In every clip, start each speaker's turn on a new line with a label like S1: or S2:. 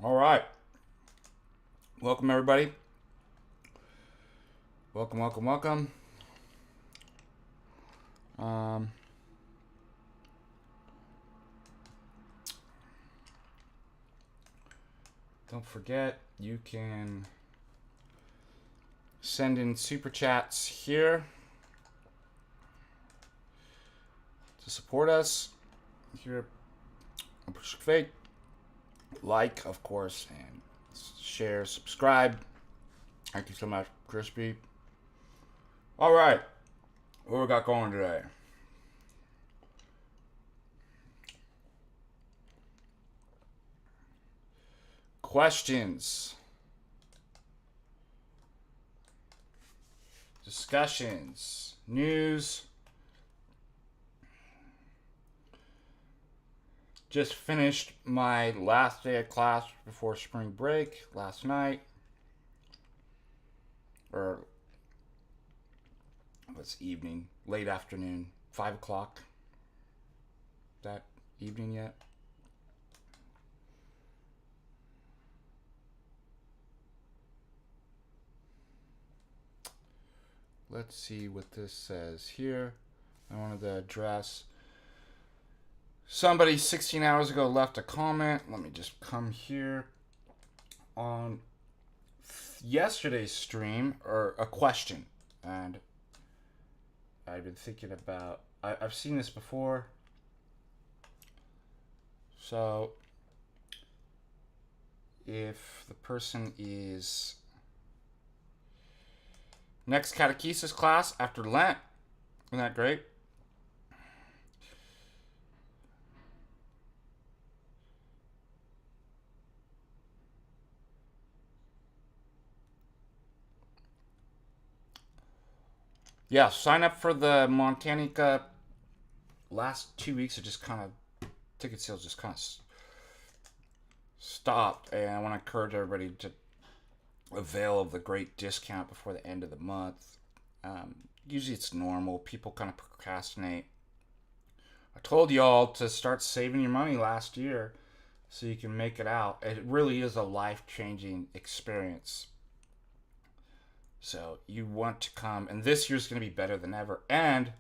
S1: All right. Welcome, everybody. Welcome. Um, don't forget, you can send in super chats here to support us here on Patristic Faith. Like, of course, and share, subscribe. Thank you so much, Crispy. All right, what we got going today? Questions, discussions, news. Just finished my last day of class before spring break last night. Or it was evening, late afternoon, 5 o'clock. That evening yet? Let's see what this says here. I wanted to address. Somebody 16 hours ago left a comment. Let me just come here on yesterday's stream, or a question. And I've been thinking about, I've seen this before. So if the person is next catechesis class after Lent, isn't that great? Yeah, sign up for the Montanica. Last 2 weeks, it just kind of, ticket sales just kind of stopped. And I want to encourage everybody to avail of the great discount before the end of the month. Usually it's normal. People kind of procrastinate. I told y'all to start saving your money last year so you can make it out. It really is a life-changing experience. So you want to come, and this year's going to be better than ever. And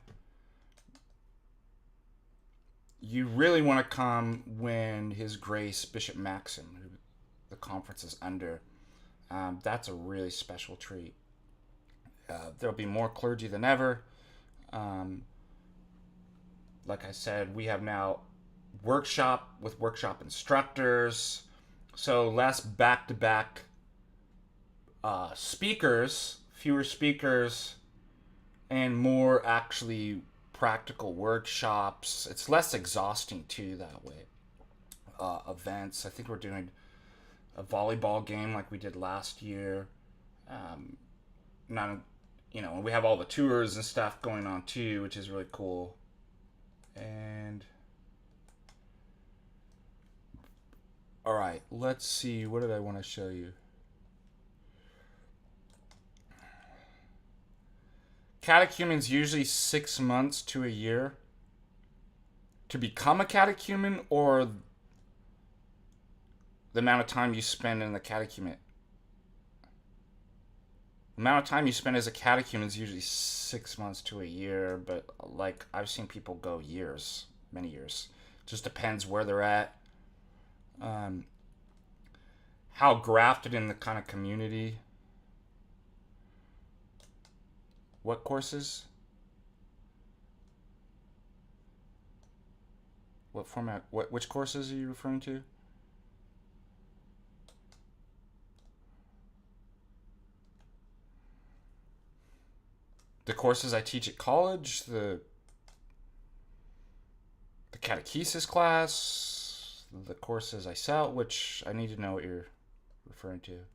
S1: you really want to come when His Grace Bishop Maxim, who the conference is under, that's a really special treat. There'll be more clergy than ever. Like I said, we have now workshop with workshop instructors, so less back-to-back speakers, fewer speakers, and more actually practical workshops. It's less exhausting too that way. Events. I think we're doing a volleyball game like we did last year. We have all the tours and stuff going on too, which is really cool. And all right, let's see. What did I want to show you? Catechumen's usually 6 months to a year to become a catechumen, or the amount of time you spend in the catechumen. The amount of time you spend as a catechumen is usually 6 months to a year, but like I've seen people go years, many years. Just depends where they're at, how grafted in the kind of community. What courses? What format? Which courses are you referring to? The courses I teach at college, the catechesis class, the courses I sell, which I need to know what you're referring to.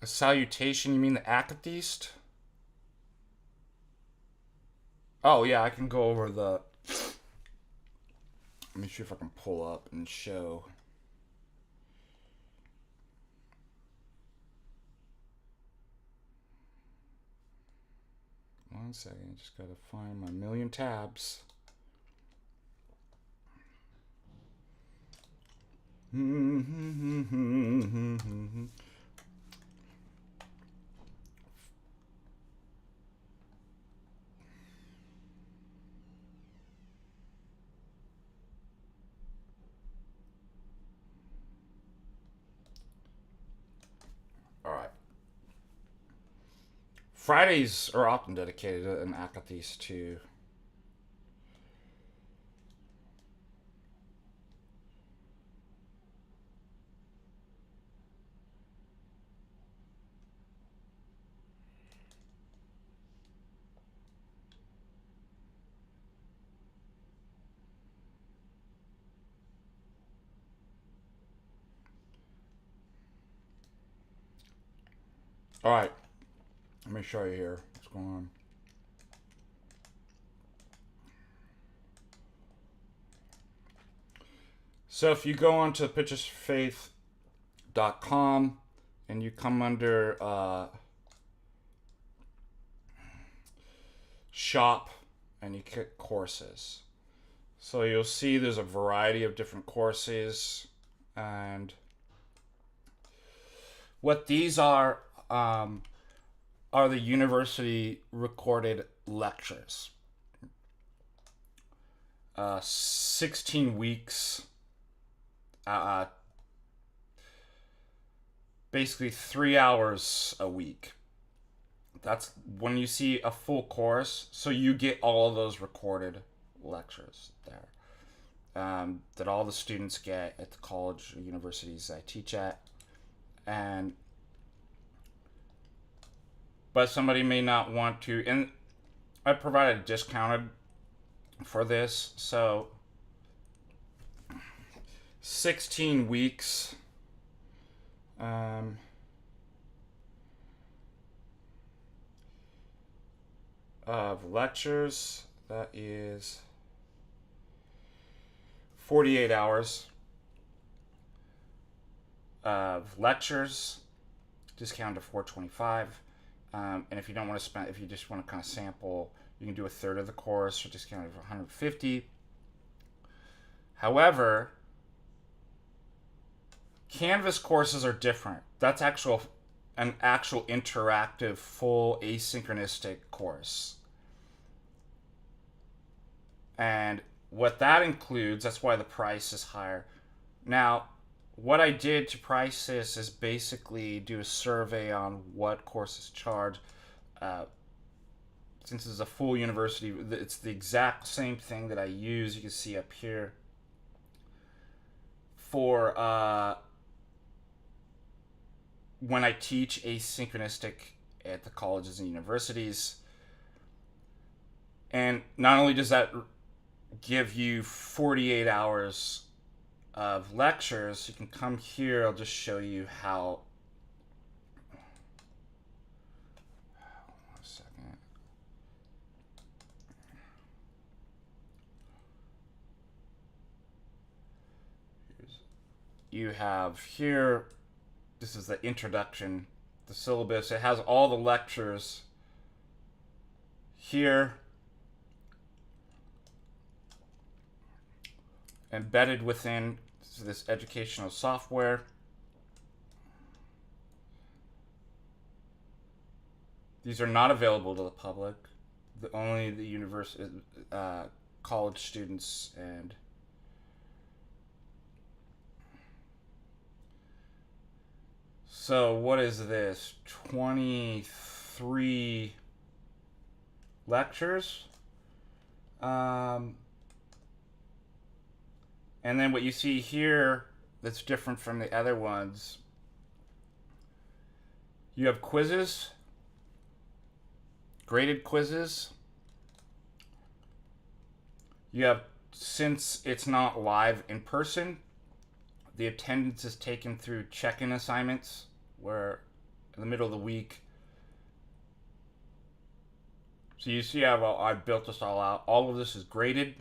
S1: A salutation, you mean the acatist? Oh yeah, I can go over let me see if I can pull up and show. 1 second. Just gotta find my million tabs. All right. Fridays are often dedicated in Akathis to all right. Let me show you here what's going on. So if you go onto patristicfaith.com and you come under shop and you click courses. So you'll see there's a variety of different courses, and what these are the university recorded lectures. 16 weeks, basically 3 hours a week. That's when you see a full course, so you get all of those recorded lectures there that all the students get at the college or universities I teach at. But somebody may not want to, and I provided discounted for this, so 16 weeks of lectures, that is 48 hours of lectures, discounted to $425. And if you don't want to spend, if you just want to kind of sample, you can do a third of the course or discounted for $150. However, Canvas courses are different. That's an actual interactive, full asynchronistic course. And what that includes, that's why the price is higher. Now, what I did to price this is basically do a survey on what courses charge. Since it's a full university, it's the exact same thing that I use. You can see up here for when I teach asynchronistic at the colleges and universities. And not only does that give you 48 hours of lectures, you can come here. I'll just show you how. 1 second. You have here, this is the introduction, the syllabus. It has all the lectures here embedded within this educational software. These are not available to the public. Only the university, college students and so what is this? 23 lectures. And then what you see here that's different from the other ones, you have quizzes, graded quizzes. You have, since it's not live in person, the attendance is taken through check-in assignments, where in the middle of the week. So you see how I built this all out. All of this is graded.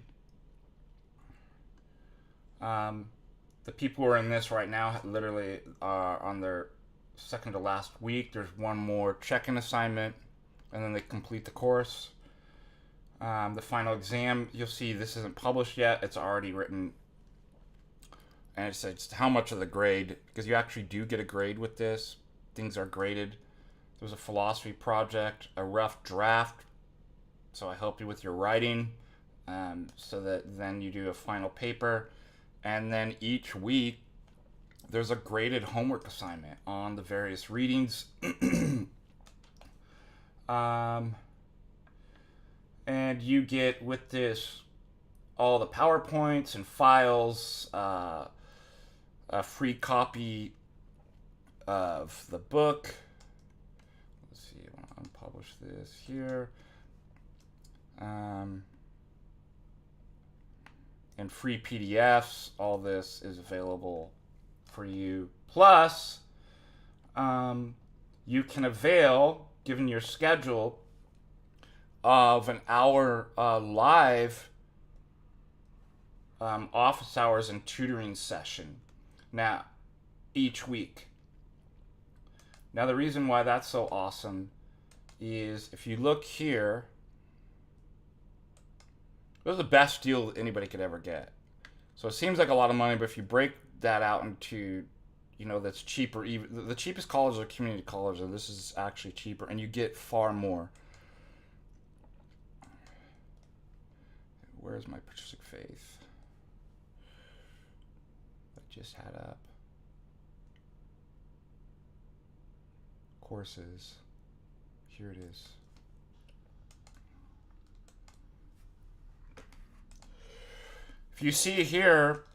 S1: The people who are in this right now literally are on their second to last week. There's one more check-in assignment, and then they complete the course. The final exam, you'll see this isn't published yet. It's already written. And it says how much of the grade, because you actually do get a grade with this. Things are graded. There's a philosophy project, a rough draft. So I help you with your writing, so that then you do a final paper. And then each week, there's a graded homework assignment on the various readings. And you get with this all the PowerPoints and files, a free copy of the book. Let's see, I want to unpublish this here. And free PDFs. All this is available for you. Plus, you can avail, given your schedule, of an hour live office hours and tutoring session now each week. Now the reason why that's so awesome is if you look here, this is the best deal anybody could ever get. So it seems like a lot of money, but if you break that out into, that's cheaper. Even the cheapest colleges are community colleges, and this is actually cheaper, and you get far more. Where's my Patristic Faith? I just had up. Courses. Here it is. If you see here,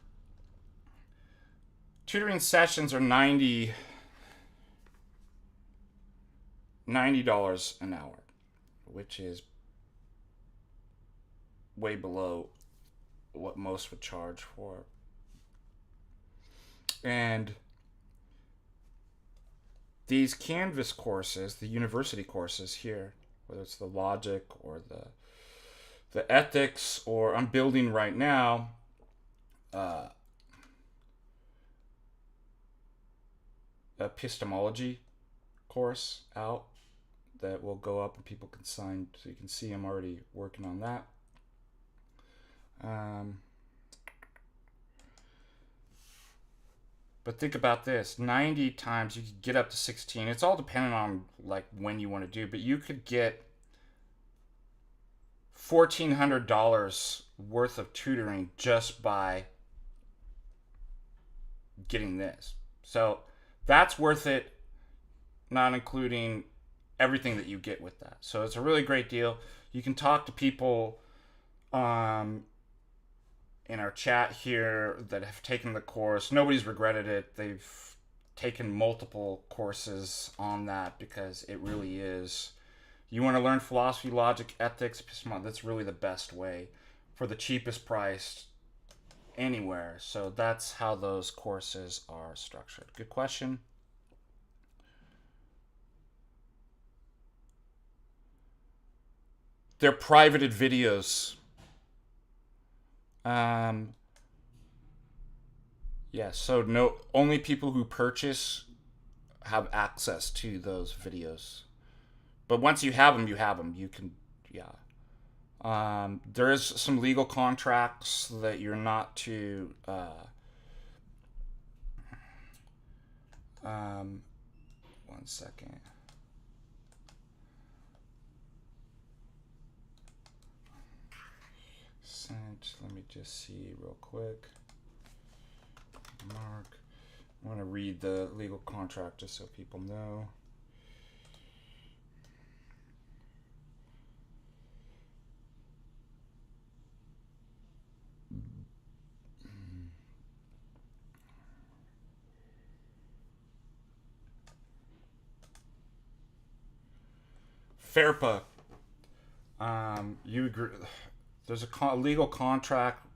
S1: tutoring sessions are $90 an hour, which is way below what most would charge for. And these Canvas courses, the university courses here, whether it's the logic or the ethics, or I'm building right now Epistemology course out that will go up and people can sign, so you can see I'm already working on that. But think about this, 90 times, you could get up to 16. It's all dependent on when you want to do, but you could get $1,400 worth of tutoring just by getting this. So that's worth it, not including everything that you get with that. So it's a really great deal. You can talk to people in our chat here that have taken the course. Nobody's regretted it. They've taken multiple courses on that because it really is. You want to learn philosophy, logic, ethics, epistemology, that's really the best way for the cheapest price anywhere. So that's how those courses are structured. Good question. They're privated videos. So only people who purchase have access to those videos. But once you have them, You can, there is some legal contracts that you're not to, one second. Sent, let me just see real quick. Mark. I want to read the legal contract just so people know. FERPA. You agree? There's a legal contract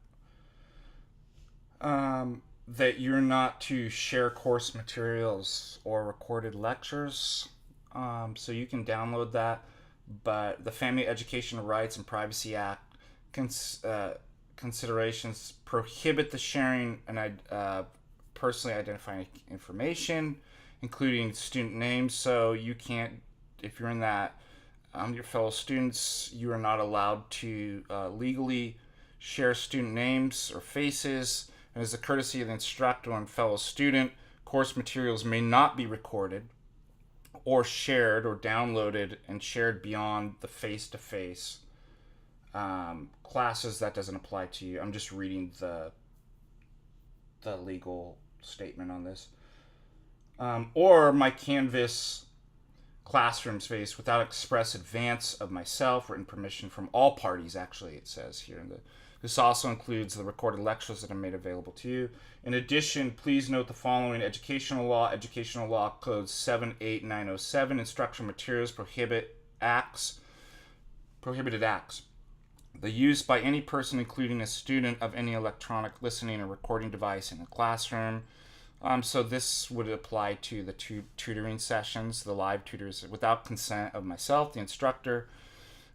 S1: that you're not to share course materials or recorded lectures. So you can download that. But the Family Education Rights and Privacy Act considerations prohibit the sharing and personally identifying information, including student names. So you can't, if you're in that Your fellow students, you are not allowed to legally share student names or faces, and as a courtesy of the instructor and fellow student, course materials may not be recorded or shared or downloaded and shared beyond the face-to-face classes. That doesn't apply to you. I'm just reading the legal statement on this. Or my Canvas classroom space without express advance of myself, written permission from all parties, actually, it says here. This also includes the recorded lectures that are made available to you. In addition, please note the following: Educational Law Code 78907, instructional materials, prohibited acts. The use by any person, including a student, of any electronic listening or recording device in the classroom. So this would apply to the tutoring sessions, the live tutors, without consent of myself, the instructor,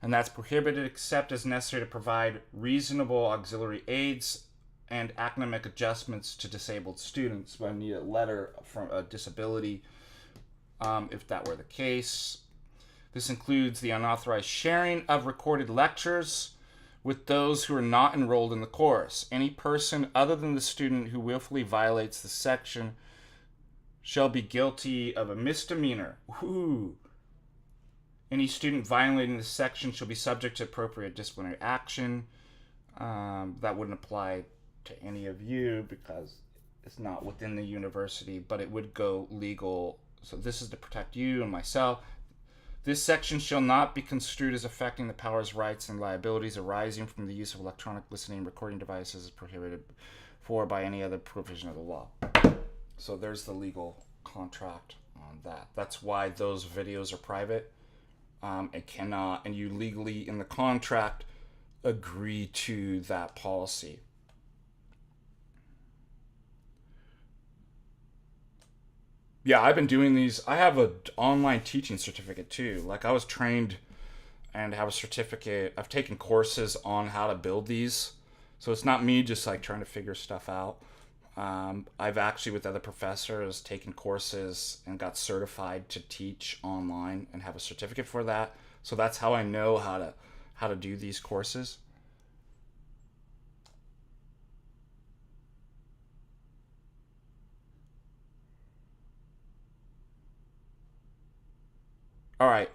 S1: and that's prohibited except as necessary to provide reasonable auxiliary aids and academic adjustments to disabled students when I need a letter from a disability, if that were the case. This includes the unauthorized sharing of recorded lectures with those who are not enrolled in the course. Any person other than the student who willfully violates the section shall be guilty of a misdemeanor. Ooh. Any student violating this section shall be subject to appropriate disciplinary action. That wouldn't apply to any of you because it's not within the university, but it would go legal. So this is to protect you and myself. This section shall not be construed as affecting the powers, rights, and liabilities arising from the use of electronic listening and recording devices as prohibited for by any other provision of the law. So there's the legal contract on that. That's why those videos are private. And cannot, and you legally in the contract agree to that policy. Yeah, I've been doing these. I have an online teaching certificate too. Like, I was trained and have a certificate. I've taken courses on how to build these. So it's not me just like trying to figure stuff out. I've actually, with other professors, taken courses and got certified to teach online and have a certificate for that. So that's how I know how to do these courses. All right,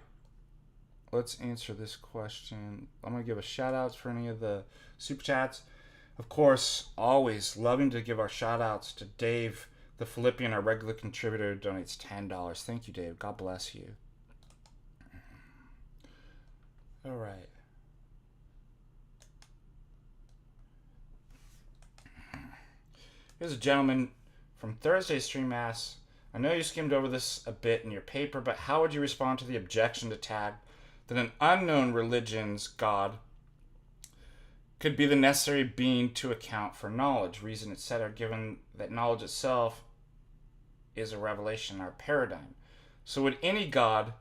S1: let's answer this question. I'm going to give a shout outs for any of the super chats. Of course, always loving to give our shout outs to Dave, the Philippian, our regular contributor, donates $10. Thank you, Dave. God bless you. All right. Here's a gentleman from Thursday's Stream Mass. I know you skimmed over this a bit in your paper, but how would you respond to the objection to tag that an unknown religion's God could be the necessary being to account for knowledge, reason, etc., given that knowledge itself is a revelation in our paradigm? So would any God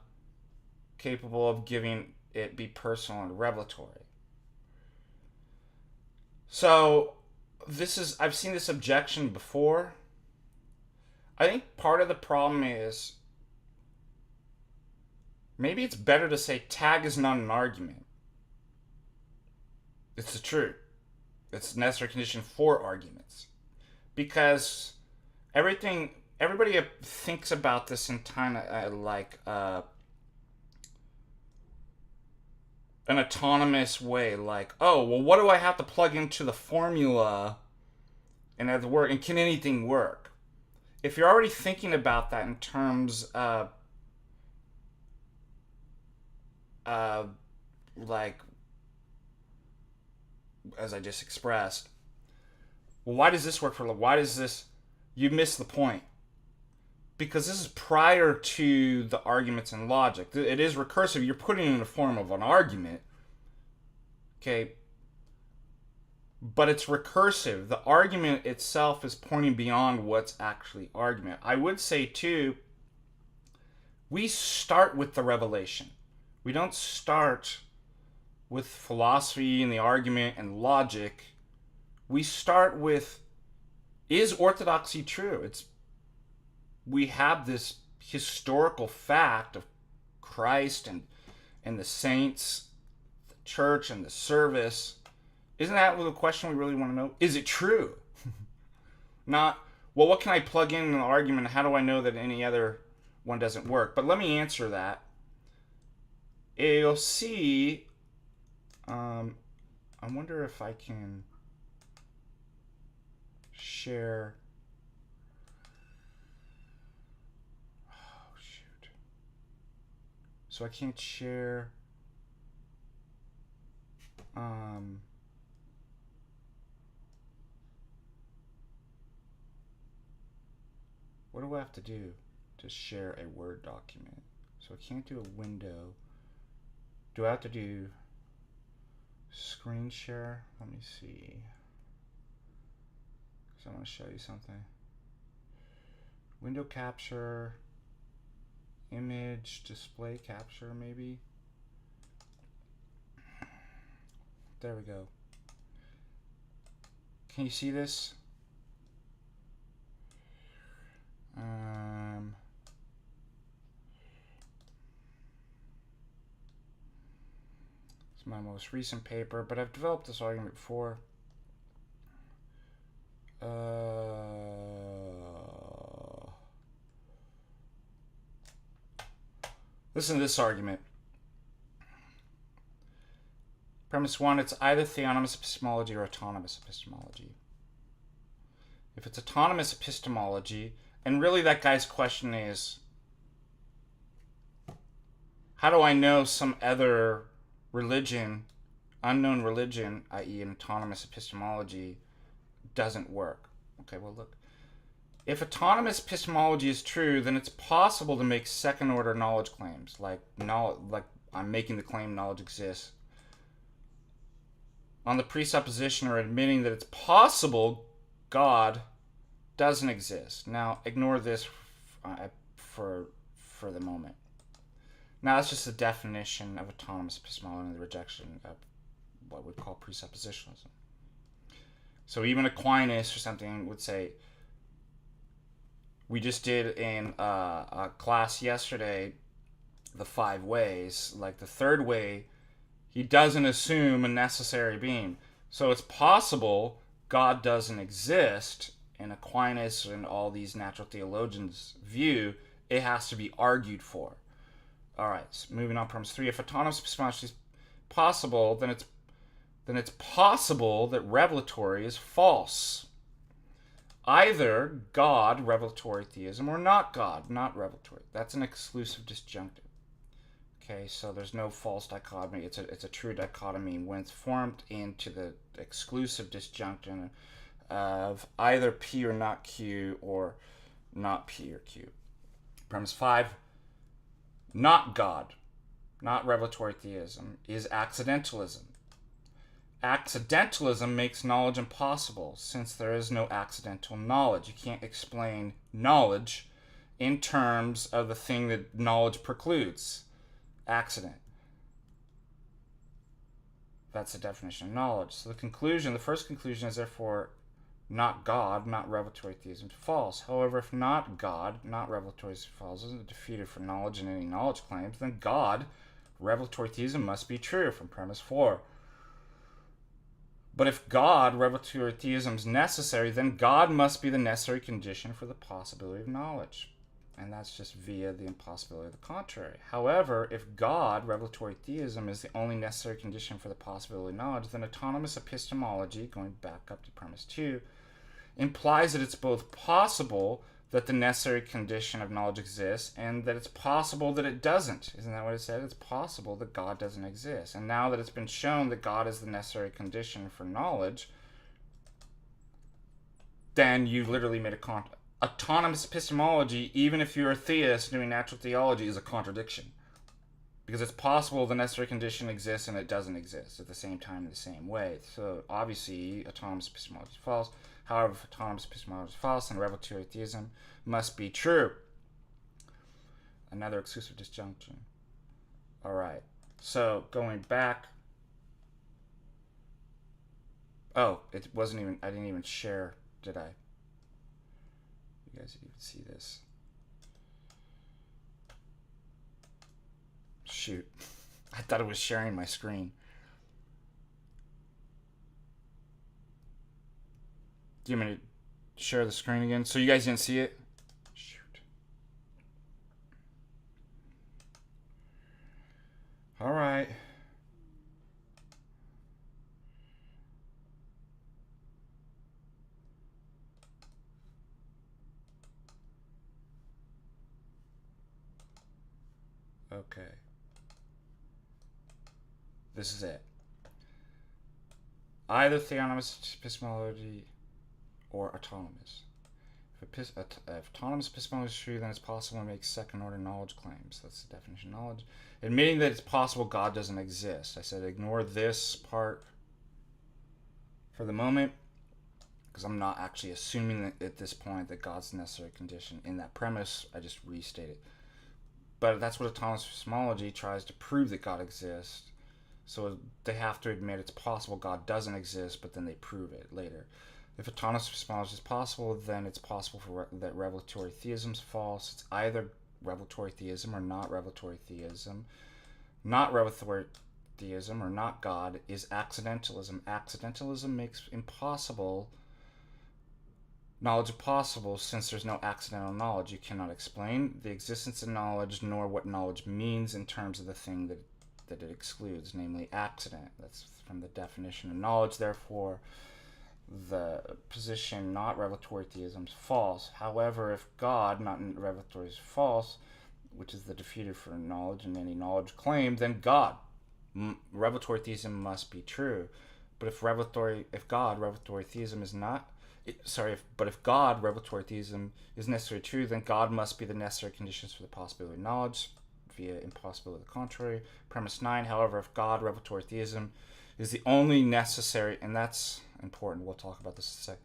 S1: capable of giving it be personal and revelatory? So I've seen this objection before. I think part of the problem is maybe it's better to say tag is not an argument. It's the truth. It's a necessary condition for arguments. Because everybody thinks about this in kind of like an autonomous way. Like, oh, well, what do I have to plug into the formula and have to work? And can anything work? If you're already thinking about that in terms of like, as I just expressed, well, why does this work for? Why does this? You miss the point. Because this is prior to the arguments in logic. It is recursive. You're putting it in the form of an argument. Okay. But it's recursive. The argument itself is pointing beyond what's actually argument. I would say, too, we start with the revelation. We don't start with philosophy and the argument and logic. We start with, is orthodoxy true? We have this historical fact of Christ and and the saints, the church and the service. Isn't that the question we really want to know? Is it true? Not, well, what can I plug in an argument? How do I know that any other one doesn't work? But let me answer that. You'll see, I wonder if I can share. Oh, shoot. So I can't share. What do I have to do to share a Word document? So I can't do a window. Do I have to do screen share? Let me see. Because I want to show you something. Window capture, image display capture, maybe. There we go. Can you see this? It's my most recent paper, but I've developed this argument before. Listen to this argument. Premise 1, it's either theonomous epistemology or autonomous epistemology. If it's autonomous epistemology, and really that guy's question is, how do I know some other religion, unknown religion, i.e. an autonomous epistemology, doesn't work? Okay, well look. If autonomous epistemology is true, then it's possible to make second-order knowledge claims, like I'm making the claim knowledge exists, on the presupposition or admitting that it's possible God doesn't exist. Now, ignore this for the moment. Now, that's just a definition of autonomous epistemology and the rejection of what we'd call presuppositionalism. So even Aquinas or something would say, we just did in a class yesterday, the 5 ways. Like the third way, he doesn't assume a necessary being. So it's possible God doesn't exist. In Aquinas and all these natural theologians' view, it has to be argued for. All right, so moving on, premise 3. If autonomous epistemology is possible, then it's possible that revelatory is false. Either God, revelatory theism, or not God, not revelatory. That's an exclusive disjunctive. Okay, so there's no false dichotomy. It's a true dichotomy when it's formed into the exclusive disjunctive of either P or not Q, or not P or Q. Premise 5, not God, not revelatory theism, is accidentalism. Accidentalism makes knowledge impossible, since there is no accidental knowledge. You can't explain knowledge in terms of the thing that knowledge precludes. Accident. That's the definition of knowledge. So the first conclusion is therefore not God, not revelatory theism, false. However, if not God, not revelatory theism, false, isn't defeated for knowledge in any knowledge claims, then God, revelatory theism, must be true from premise 4. But if God, revelatory theism, is necessary, then God must be the necessary condition for the possibility of knowledge. And that's just via the impossibility of the contrary. However, if God, revelatory theism, is the only necessary condition for the possibility of knowledge, then autonomous epistemology, going back up to premise 2, implies that it's both possible that the necessary condition of knowledge exists and that it's possible that it doesn't. Isn't that what it said? It's possible that God doesn't exist. And now that it's been shown that God is the necessary condition for knowledge, then you literally made a autonomous epistemology, even if you're a theist doing natural theology, is a contradiction. Because it's possible the necessary condition exists and it doesn't exist at the same time in the same way. So obviously, autonomous epistemology is false. However, if autonomous epistemology is false, then revelatory theism must be true. Another exclusive disjunction. All right. So going back. Oh, it wasn't even. I didn't even share, did I? You guys didn't even see this. Shoot. I thought it was sharing my screen. Do you want me to share the screen again? So you guys didn't see it? Shoot. All right. Okay. This is it. Either theonomous epistemology or autonomous. If autonomous epistemology is true, then it's possible to make second-order knowledge claims. That's the definition of knowledge. Admitting that it's possible God doesn't exist. I said ignore this part for the moment, because I'm not actually assuming that at this point that God's a necessary condition. In that premise, I just restated. But that's what autonomous epistemology tries to prove, that God exists. So they have to admit it's possible God doesn't exist, but then they prove it later. If autonomous epistemology is possible, then it's possible that revelatory theism is false. It's either revelatory theism or not revelatory theism. Not revelatory theism or not God is accidentalism. Accidentalism makes impossible knowledge possible, since there's no accidental knowledge. You cannot explain the existence of knowledge, nor what knowledge means in terms of the thing that it excludes, namely accident. That's from the definition of knowledge. Therefore, the position not revelatory theism is false. However, if God, not revelatory, is false, which is the defeater for knowledge and any knowledge claim, then God, revelatory theism must be true. But if God, revelatory theism is not, if God, revelatory theism, is necessarily true, then God must be the necessary conditions for the possibility of knowledge via impossibility of the contrary. Premise 9, however, if God, revelatory theism, is the only necessary, and that's important, we'll talk about this in a sec.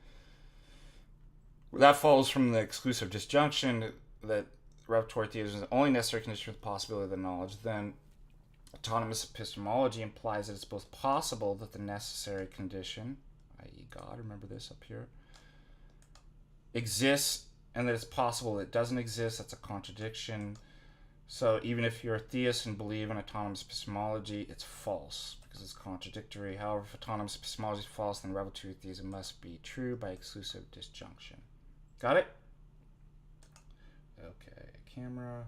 S1: That follows from the exclusive disjunction that revelatory theism is the only necessary condition for the possibility of the knowledge, then autonomous epistemology implies that it's both possible that the necessary condition, i.e. God, remember this up here, exists, and that it's possible it doesn't exist. That's a contradiction. So even if you're a theist and believe in autonomous epistemology, it's false because it's contradictory. However, if autonomous epistemology is false, then revelatory theism must be true by exclusive disjunction. Got it? Okay, camera.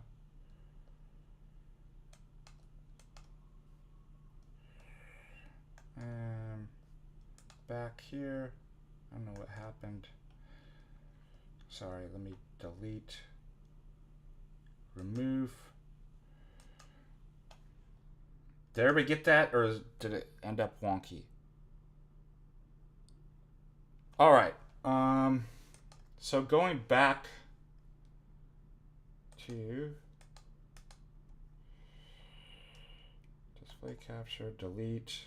S1: Back here. I don't know what happened. Sorry, let me delete, remove. Did everybody get that, or did it end up wonky? All right. So going back to display capture, delete.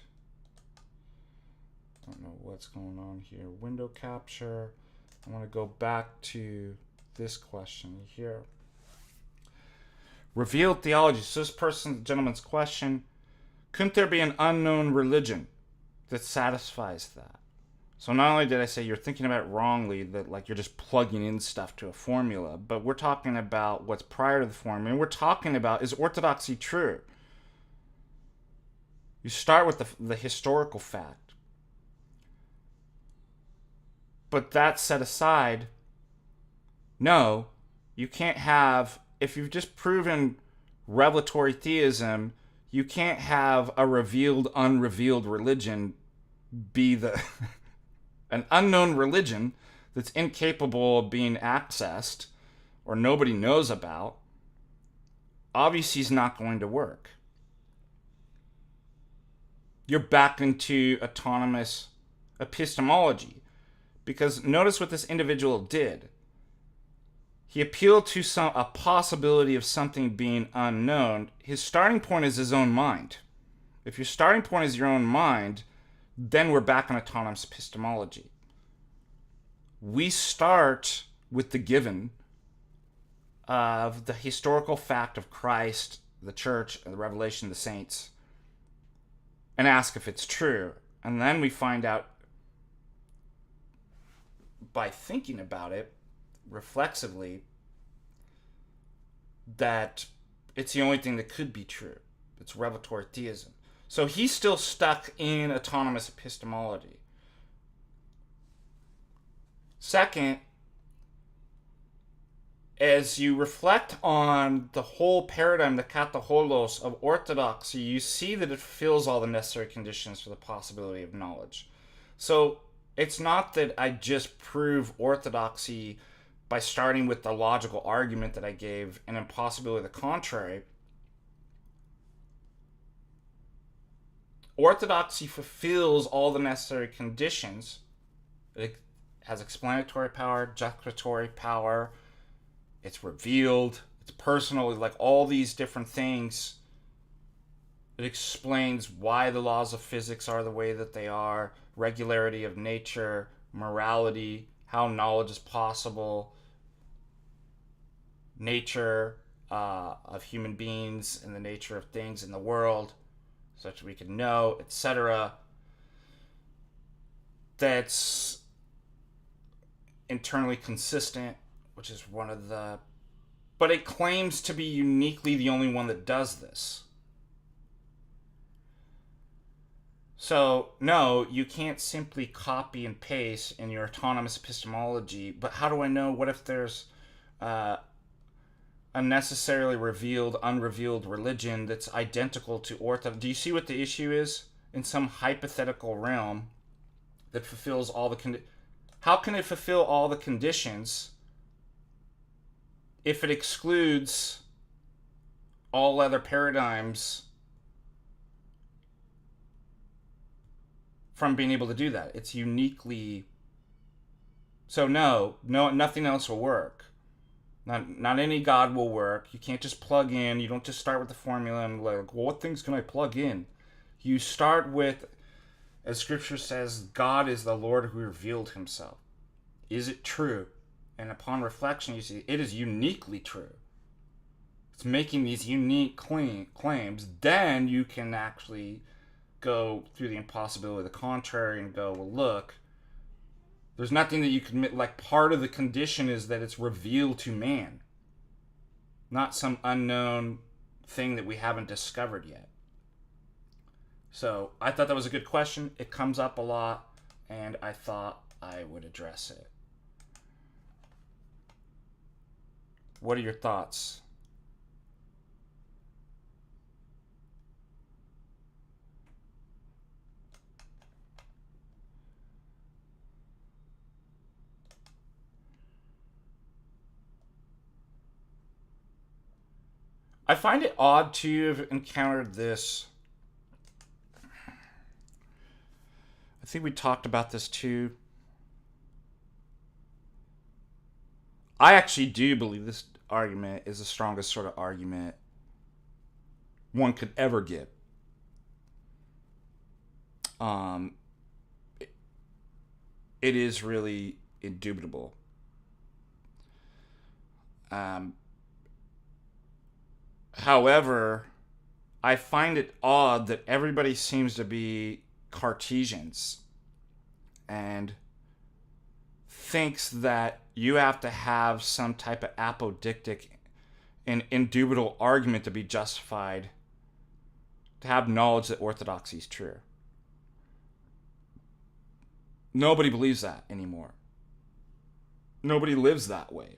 S1: I don't know what's going on here. Window capture. I want to go back to this question here. Revealed theology. So this gentleman's question, couldn't there be an unknown religion that satisfies that? So not only did I say you're thinking about it wrongly, that like you're just plugging in stuff to a formula, but we're talking about what's prior to the formula. And we're talking about, is orthodoxy true? You start with the historical fact. But that set aside, no, you can't have, if you've just proven revelatory theism, you can't have a revealed, unrevealed religion be an unknown religion that's incapable of being accessed or nobody knows about. Obviously, is not going to work. You're back into autonomous epistemology. Because notice what this individual did. He appealed to a possibility of something being unknown. His starting point is his own mind. If your starting point is your own mind, then we're back on autonomous epistemology. We start with the given of the historical fact of Christ, the church, the revelation of the saints, and ask if it's true. And then we find out, by thinking about it reflexively, that it's the only thing that could be true. It's revelatory theism. So he's still stuck in autonomous epistemology. Second, as you reflect on the whole paradigm, the kataholos of orthodoxy, you see that it fulfills all the necessary conditions for the possibility of knowledge. So it's not that I just prove orthodoxy by starting with the logical argument that I gave and impossibility of the contrary. Orthodoxy fulfills all the necessary conditions. It has explanatory power, justificatory power, it's revealed, it's personal, like all these different things. It explains why the laws of physics are the way that they are, regularity of nature, morality, how knowledge is possible, nature of human beings and the nature of things in the world, such that we can know, etc. That's internally consistent, which is one of the... But it claims to be uniquely the only one that does this. So, no, you can't simply copy and paste in your autonomous epistemology, but how do I know? What if there's unnecessarily revealed, unrevealed religion that's identical to orthodox? Do you see what the issue is? In some hypothetical realm that fulfills all the how can it fulfill all the conditions if it excludes all other paradigms from being able to do that? It's uniquely... So no, nothing else will work. Not any God will work. You can't just plug in. You don't just start with the formula and like, well, what things can I plug in? You start with, as Scripture says, God is the Lord who revealed himself. Is it true? And upon reflection, you see it is uniquely true. It's making these unique claims. Then you can actually go through the impossibility of the contrary and go, well, look, there's nothing that you can... Like, part of the condition is that it's revealed to man, not some unknown thing that we haven't discovered yet. So I thought that was a good question. It comes up a lot, and I thought I would address it. What are your thoughts? I find it odd to have encountered this. I think we talked about this too. I actually do believe this argument is the strongest sort of argument one could ever give. It is really indubitable. However, I find it odd that everybody seems to be Cartesians and thinks that you have to have some type of apodictic and indubitable argument to be justified to have knowledge that orthodoxy is true. Nobody believes that anymore. Nobody lives that way.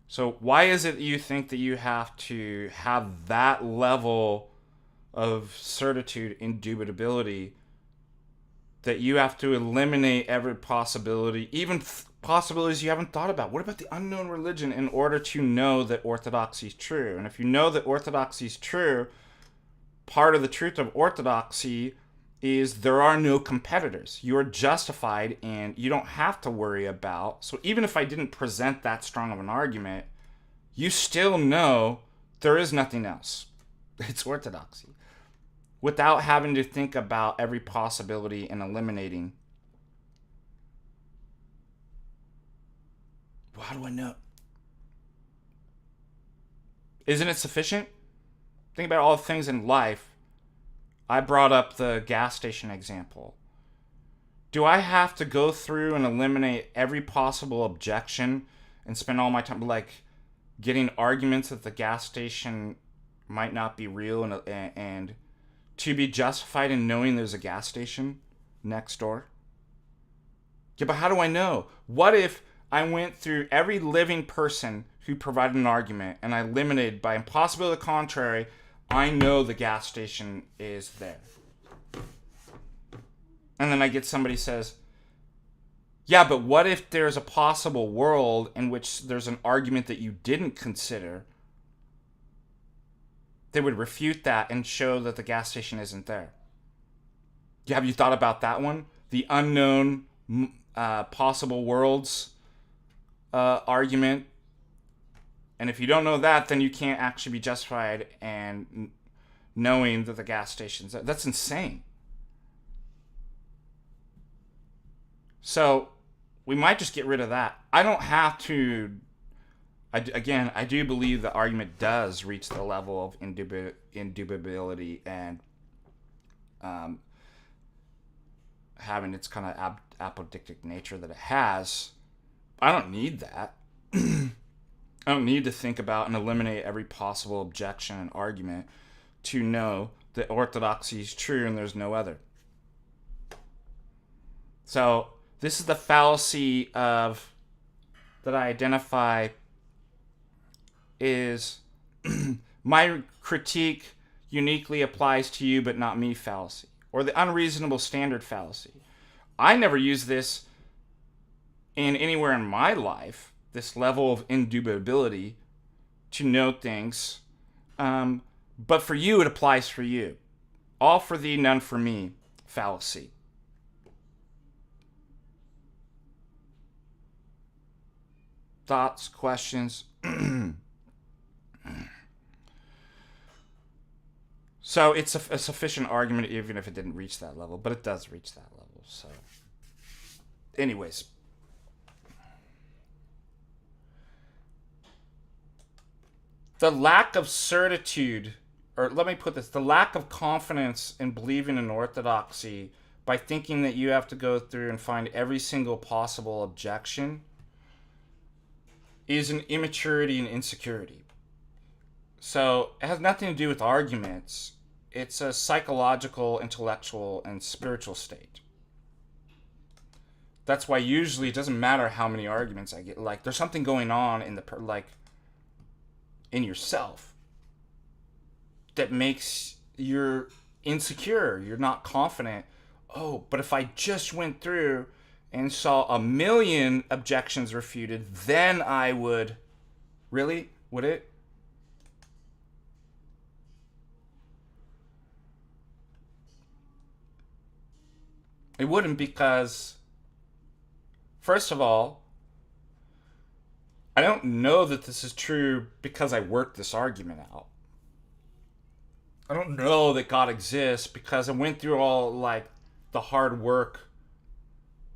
S1: So why is it that you think that you have to have that level of certitude, indubitability, that you have to eliminate every possibility, even possibilities you haven't thought about? What about the unknown religion in order to know that orthodoxy is true? And if you know that orthodoxy is true, part of the truth of orthodoxy is there are no competitors. You're justified and you don't have to worry about... So even if I didn't present that strong of an argument, you still know there is nothing else. It's orthodoxy. Without having to think about every possibility and eliminating. Well, how do I know? Isn't it sufficient? Think about all the things in life. I brought up the gas station example. Do I have to go through and eliminate every possible objection and spend all my time like getting arguments that the gas station might not be real, and to be justified in knowing there's a gas station next door? Yeah, but how do I know? What if I went through every living person who provided an argument and I limited by impossibility of the contrary, I know the gas station is there. And then I get somebody says, yeah, but what if there's a possible world in which there's an argument that you didn't consider? They would refute that and show that the gas station isn't there. Yeah, have you thought about that one? The unknown possible worlds argument. And if you don't know that, then you can't actually be justified and knowing that the gas station's there. That's insane. So we might just get rid of that. I don't have to. I do believe the argument does reach the level of indubitability and having its kind of apodictic nature that it has. I don't need that. I don't need to think about and eliminate every possible objection and argument to know that orthodoxy is true and there's no other. So this is the fallacy of that I identify is my critique uniquely applies to you but not me fallacy, or the unreasonable standard fallacy. I never use this in anywhere in my life, this level of indubitability to know things, but for you it applies for you. All for thee, none for me fallacy. Thoughts, questions? So it's a sufficient argument even if it didn't reach that level, but it does reach that level. So anyways, the lack of certitude, or let me put this, the lack of confidence in believing in orthodoxy by thinking that you have to go through and find every single possible objection is an immaturity and insecurity. So it has nothing to do with arguments. It's a psychological, intellectual, and spiritual state. That's why usually it doesn't matter how many arguments I get. Like, there's something going on in in yourself that makes you insecure. You're not confident. Oh, but if I just went through and saw 1,000,000 objections refuted, then I would. Really? Would it? It wouldn't, because, first of all, I don't know that this is true because I worked this argument out. I don't know that God exists because I went through all, the hard work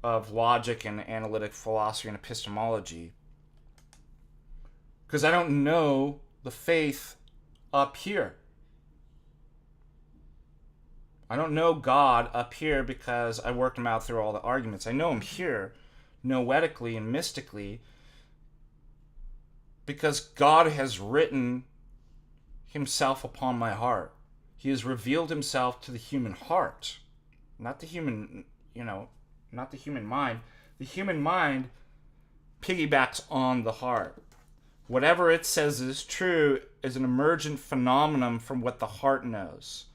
S1: of logic and analytic philosophy and epistemology. Because I don't know the faith up here. I don't know God up here because I worked him out through all the arguments. I know him here, noetically and mystically, because God has written himself upon my heart. He has revealed himself to the human heart. Not the human, not the human mind. The human mind piggybacks on the heart. Whatever it says is true is an emergent phenomenon from what the heart knows.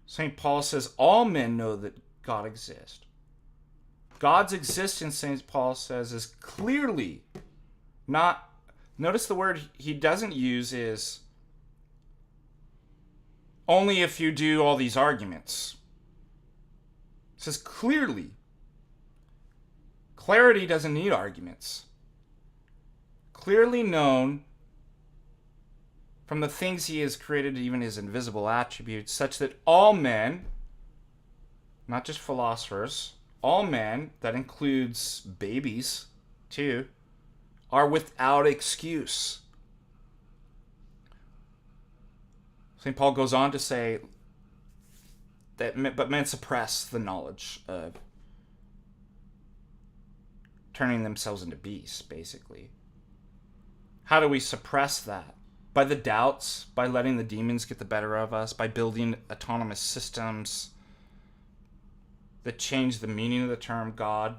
S1: St. Paul says all men know that God exists. God's existence, St. Paul says, is clearly not... Notice the word he doesn't use is only if you do all these arguments. It says clearly. Clarity doesn't need arguments. Clearly known from the things he has created, even his invisible attributes, such that all men, not just philosophers, all men, that includes babies too, are without excuse. St. Paul goes on to say that, but men suppress the knowledge of turning themselves into beasts, basically. How do we suppress that? by the doubts, by letting the demons get the better of us, by building autonomous systems that change the meaning of the term God,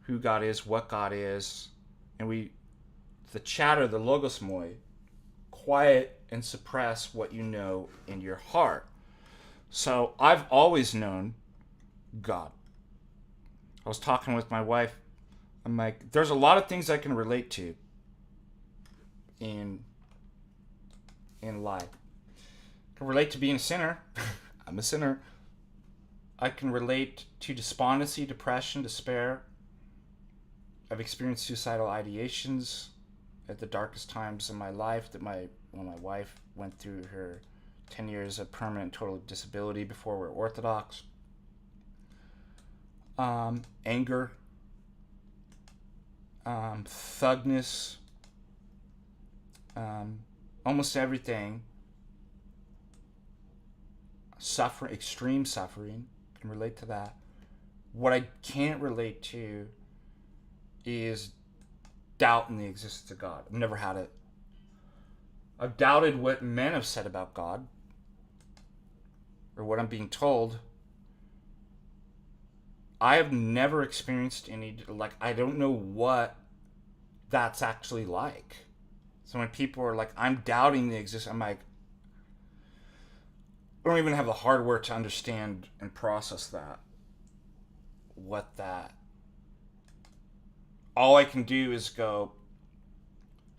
S1: who God is, what God is, and the chatter, the logosmoi, quiet and suppress what you know in your heart. So I've always known God. I was talking with my wife. I'm like, there's a lot of things I can relate to in life. I can relate to being a sinner. I'm a sinner. I can relate to despondency, depression, despair. I've experienced suicidal ideations at the darkest times in my life when my wife went through her 10 years of permanent total disability before we're Orthodox. Anger, thugness, almost everything. Suffering, extreme suffering, can relate to that. What I can't relate to is doubt in the existence of God. I've never had it. I've doubted what men have said about God, or what I'm being told. I have never experienced any, I don't know what that's actually like. So when people are like, I'm doubting the existence, I'm like, I don't even have the hardware to understand and process that. What that. All I can do is go,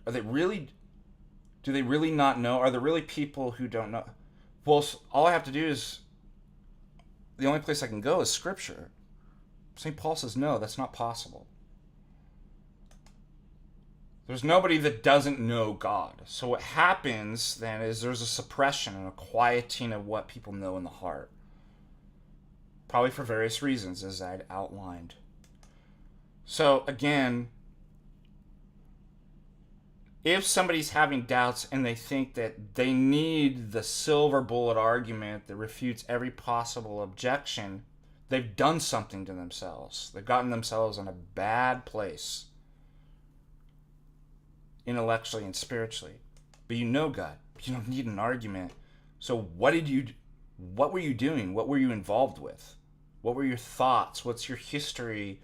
S1: do they really not know? Are there really people who don't know? Well, all I have to do is, the only place I can go is Scripture. St. Paul says, no, that's not possible. There's nobody that doesn't know God. So what happens then is there's a suppression and a quieting of what people know in the heart. Probably for various reasons, as I'd outlined. So again, if somebody's having doubts and they think that they need the silver bullet argument that refutes every possible objection, they've done something to themselves. They've gotten themselves in a bad place, intellectually and spiritually. But you know God. You don't need an argument. So what were you doing? What were you involved with? What were your thoughts? What's your history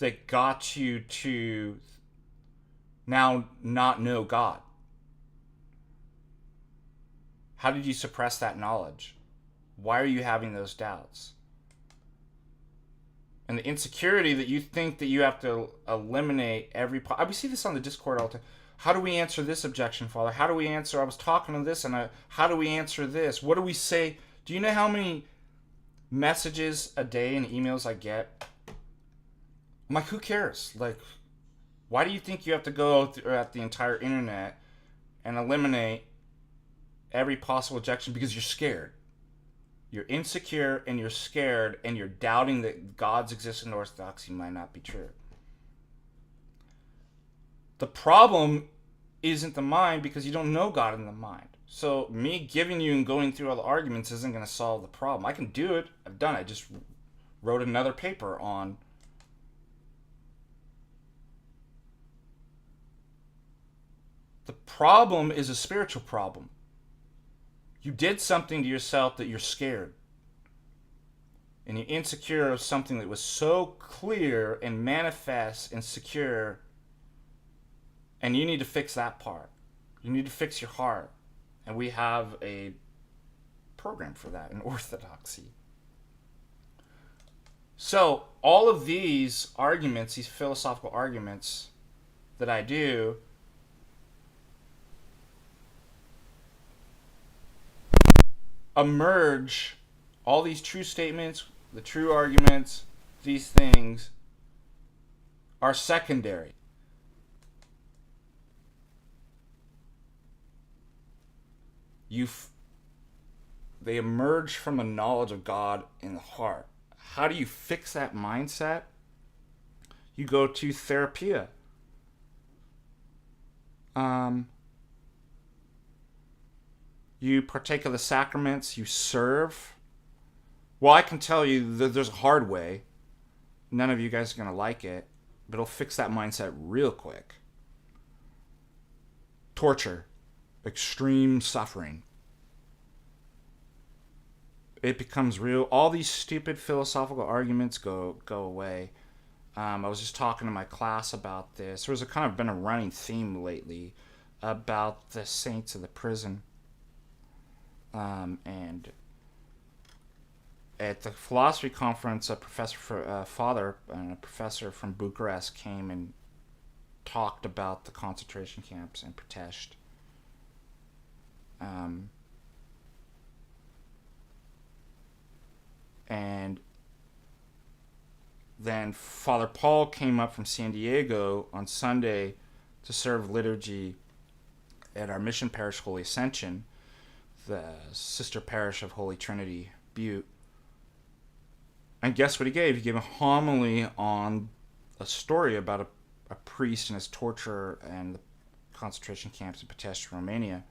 S1: that got you to now not know God? How did you suppress that knowledge? Why are you having those doubts? And the insecurity that you think that you have to eliminate we see this on the Discord all the time. How do we answer this objection, Father? How do we answer, I was talking to this, and how do we answer this? What do we say? Do you know how many messages a day and emails I get? I'm like, who cares? Like, why do you think you have to go throughout the entire internet and eliminate every possible objection? Because you're scared. You're insecure and you're scared and you're doubting that God's existence in orthodoxy might not be true. The problem isn't the mind because you don't know God in the mind. So me giving you and going through all the arguments isn't going to solve the problem. I can do it. I've done it. I just wrote another paper on the problem is a spiritual problem. You did something to yourself that you're scared. And you're insecure of something that was so clear and manifest and secure. And you need to fix that part. You need to fix your heart. And we have a program for that in orthodoxy. So all of these arguments, these philosophical arguments that I do, emerge, all these true statements, the true arguments, these things are secondary. They emerge from a knowledge of God in the heart. How do you fix that mindset? You go to therapia. You partake of the sacraments. You serve. Well, I can tell you that there's a hard way. None of you guys are going to like it, but it'll fix that mindset real quick. Torture. extreme suffering, it becomes real. All these stupid philosophical arguments go away. I was just talking to my class about this. There's kind of been a running theme lately about the saints of the prison. And at the philosophy conference, a professor from Bucharest came and talked about the concentration camps in Pest. And then Father Paul came up from San Diego on Sunday to serve liturgy at our mission parish, Holy Ascension, the sister parish of Holy Trinity, Butte. And guess what he gave? He gave a homily on a story about a priest and his torture and the concentration camps in Pest, Romania.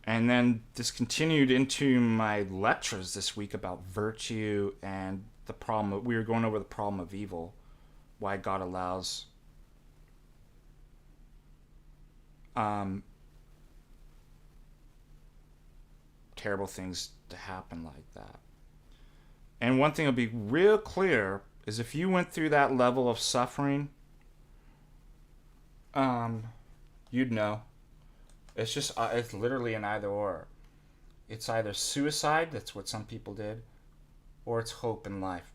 S1: And then this continued into my lectures this week about virtue and the problem. We were going over the problem of evil, why God allows terrible things to happen like that. And one thing will be real clear is if you went through that level of suffering, you'd know. It's just, it's literally an either or. It's either suicide, that's what some people did, or it's hope in life.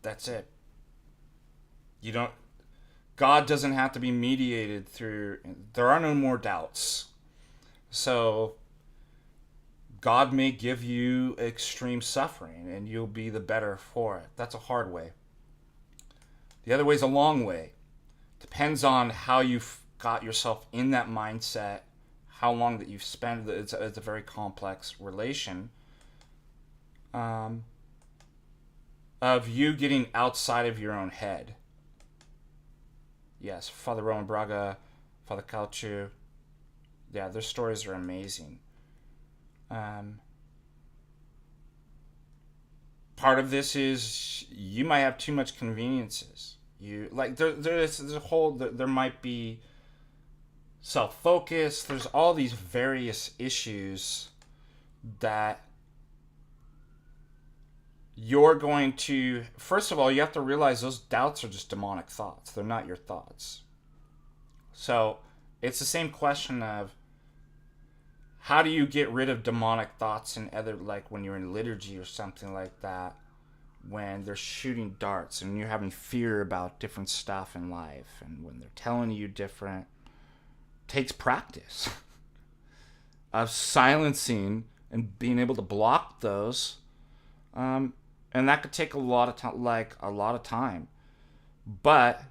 S1: That's it. God doesn't have to be mediated through, there are no more doubts. So, God may give you extreme suffering and you'll be the better for it. That's a hard way. The other way is a long way. Depends on how you've got yourself in that mindset, how long that you've spent. It's a very complex relation of you getting outside of your own head. Yes, Father Roman Braga, Father Calciu, yeah, their stories are amazing. Part of this is you might have too much conveniences. You like there's a whole there might be self-focus. There's all these various issues that you're going to, first of all, you have to realize those doubts are just demonic thoughts. They're not your thoughts. So it's the same question of how do you get rid of demonic thoughts and other, like when you're in liturgy or something like that, when they're shooting darts and you're having fear about different stuff in life and when they're telling you different. Takes practice of silencing and being able to block those, and that could take a lot of time. But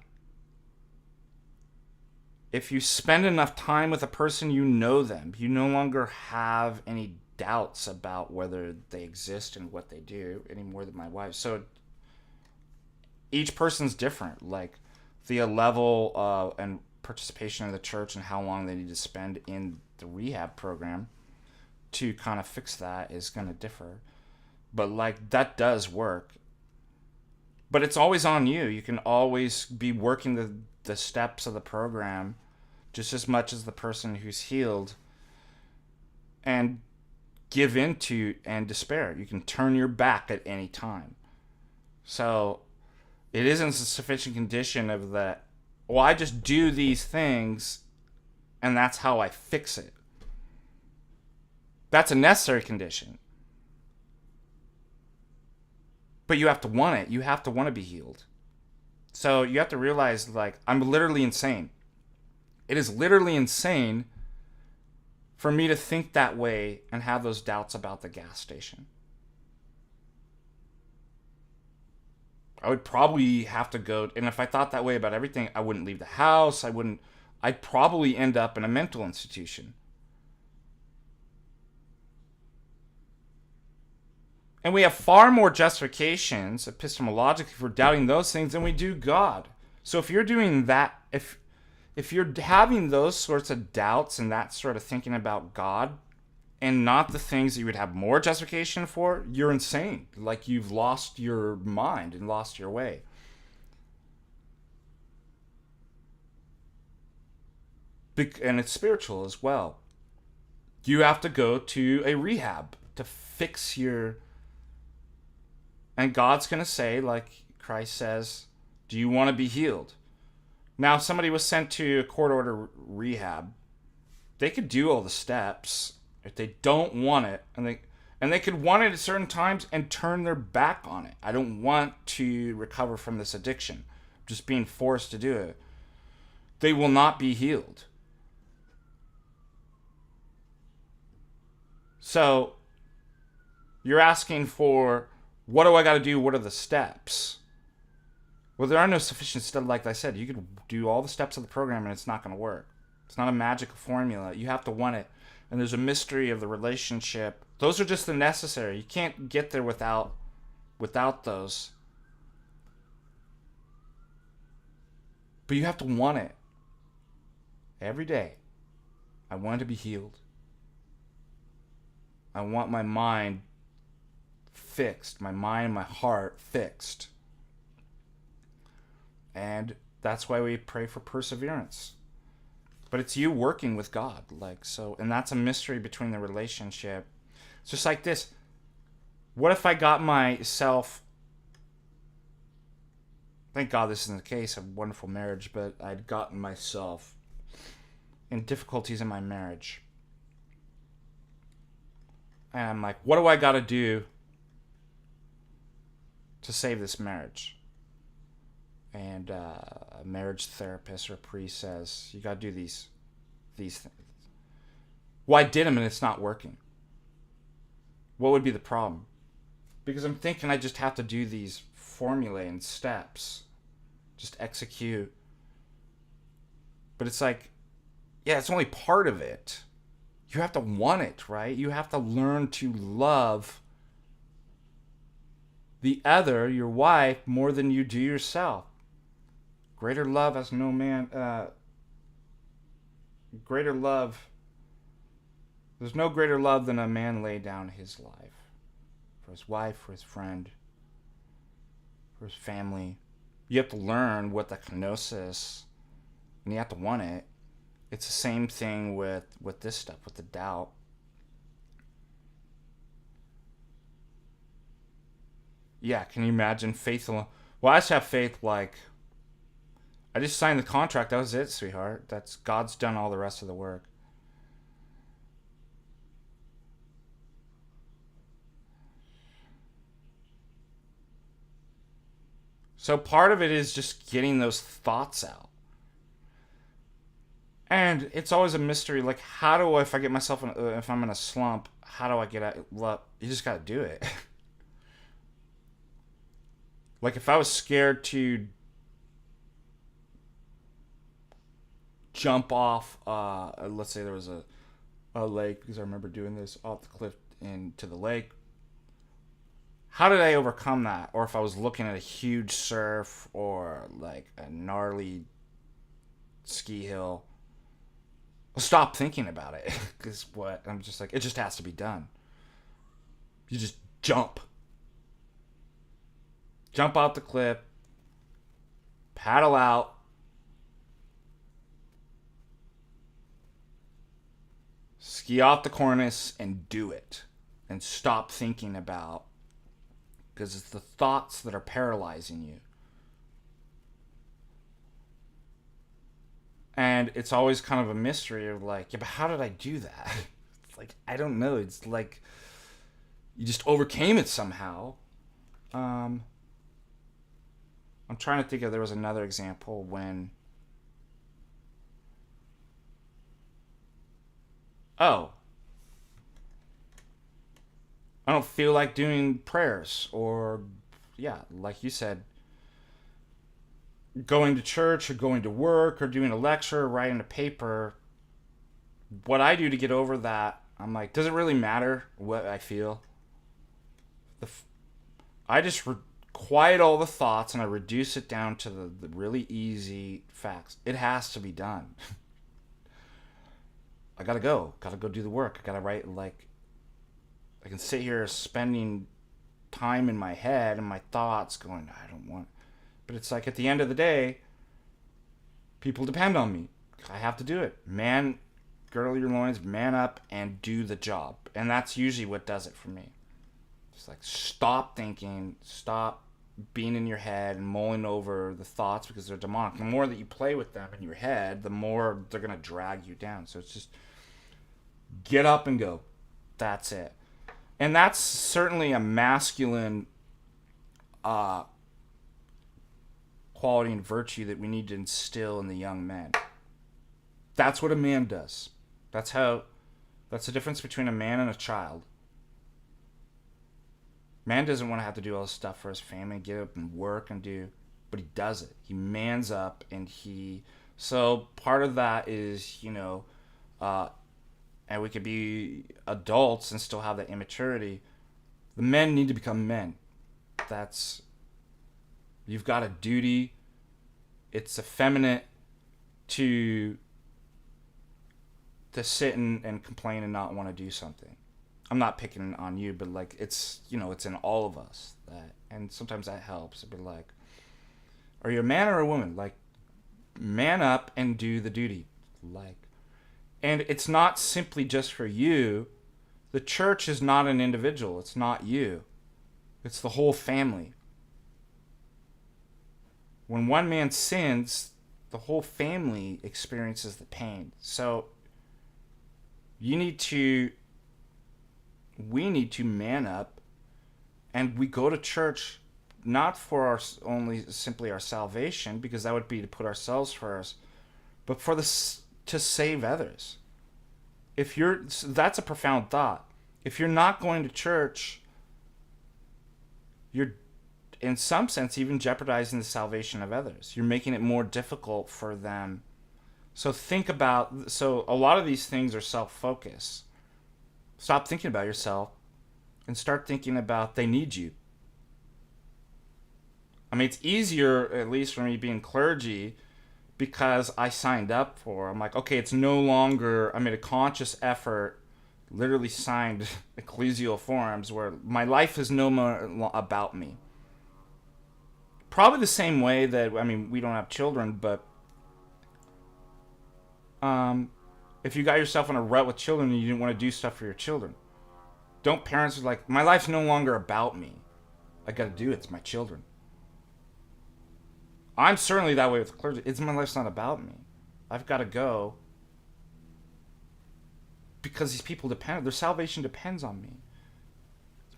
S1: if you spend enough time with a person, you know them. You no longer have any doubts about whether they exist and what they do any more than my wife. So each person's different. Like the level and participation in the church and how long they need to spend in the rehab program to kind of fix that is going to differ. But like that does work. But it's always on you. You can always be working the steps of the program just as much as the person who's healed and give into and despair. You can turn your back at any time. So it isn't a sufficient condition of that, well, I just do these things and that's how I fix it. That's a necessary condition. But you have to want it. You have to want to be healed. So you have to realize, like, I'm literally insane. It is literally insane for me to think that way and have those doubts about the gas station. I would probably have to go, and if I thought that way about everything, I wouldn't leave the house. I'd probably end up in a mental institution. And we have far more justifications epistemologically for doubting those things than we do God. So if you're doing that, if you're having those sorts of doubts and that sort of thinking about God and not the things that you would have more justification for, you're insane. Like you've lost your mind and lost your way. And it's spiritual as well. You have to go to a rehab to fix your... And God's going to say, like Christ says, do you want to be healed? Now, if somebody was sent to a court order rehab, they could do all the steps. If they don't want it, and they could want it at certain times and turn their back on it. I don't want to recover from this addiction. I'm just being forced to do it. They will not be healed. So, you're asking for, what do I got to do? What are the steps? Well, there are no sufficient steps. Like I said, you could do all the steps of the program and it's not going to work. It's not a magical formula. You have to want it. And there's a mystery of the relationship. Those are just the necessary. You can't get there without those. But you have to want it. Every day, I want to be healed. I want my mind fixed. My mind, my heart fixed. And that's why we pray for perseverance. But it's you working with God. And that's a mystery between the relationship. It's just like this. What if I got myself... Thank God this isn't the case. I have a wonderful marriage. But I'd gotten myself in difficulties in my marriage. And I'm like, what do I got to do to save this marriage? And a marriage therapist or a priest says, you got to do these things. Well, I did them and it's not working. What would be the problem? Because I'm thinking I just have to do these formulae and steps. Just execute. But it's like, yeah, it's only part of it. You have to want it, right? You have to learn to love the other, your wife, more than you do yourself. Greater love has no man... greater love... There's no greater love than a man lay down his life. For his wife, for his friend, for his family. You have to learn what the kenosis... And you have to want it. It's the same thing with this stuff, with the doubt. Yeah, can you imagine faith alone? Well, I just have faith like... I just signed the contract. That was it, sweetheart. That's God's done all the rest of the work. So part of it is just getting those thoughts out. And it's always a mystery. Like, how do I, if I get myself, if I'm in a slump, how do I get out? Well, you just got to do it. Like, if I was scared to jump off, let's say there was a lake, because I remember doing this, off the cliff into the lake. How did I overcome that? Or if I was looking at a huge surf or like a gnarly ski hill, I'll stop thinking about it. Because I'm just like, it just has to be done. You just jump. Jump off the cliff. Paddle out. Ski off the cornice and do it. And stop thinking about... Because it's the thoughts that are paralyzing you. And it's always kind of a mystery of like, yeah, but how did I do that? It's like, I don't know. It's like, you just overcame it somehow. I'm trying to think if there was another example when... Oh. I don't feel like doing prayers, or, yeah, like you said, going to church or going to work or doing a lecture or writing a paper. What I do to get over that, I'm like, does it really matter what I feel? I just quiet all the thoughts and I reduce it down to the really easy facts. It has to be done. I gotta go do the work. I gotta write, like, I can sit here spending time in my head and my thoughts going, I don't want... But it's like, at the end of the day, people depend on me. I have to do it. Man, girdle your loins, man up, and do the job. And that's usually what does it for me. Just like stop thinking, stop being in your head and mulling over the thoughts because they're demonic. The more that you play with them in your head, the more they're going to drag you down. So it's just get up and go. That's it. And that's certainly a masculine quality and virtue that we need to instill in the young men. That's what a man does. That's the difference between a man and a child. Man doesn't want to have to do all this stuff for his family, get up and work and do, but he does it. He mans up and so part of that is, and we could be adults and still have that immaturity. The men need to become men. You've got a duty. It's effeminate to sit and complain and not want to do something. I'm not picking on you, but like it's in all of us and sometimes that helps. But like, are you a man or a woman? Like, man up and do the duty. Like, and it's not simply just for you. The church is not an individual. It's not you. It's the whole family. When one man sins, the whole family experiences the pain. So we need to man up, and we go to church not for simply our salvation, because that would be to put ourselves first, but to save others. That's a profound thought. If you're not going to church, you're in some sense even jeopardizing the salvation of others. You're making it more difficult for them. So a lot of these things are self-focus. Stop thinking about yourself and start thinking about they need you. I mean, it's easier, at least for me being clergy, because I signed up for. I'm like, okay, it's no longer. I made a conscious effort, literally signed ecclesial forms where my life is no more about me. Probably the same way that, we don't have children, but if you got yourself in a rut with children and you didn't want to do stuff for your children, parents are like, my life's no longer about me. I got to do it. It's my children. I'm certainly that way with clergy. My life's not about me. I've got to go because these people their salvation depends on me.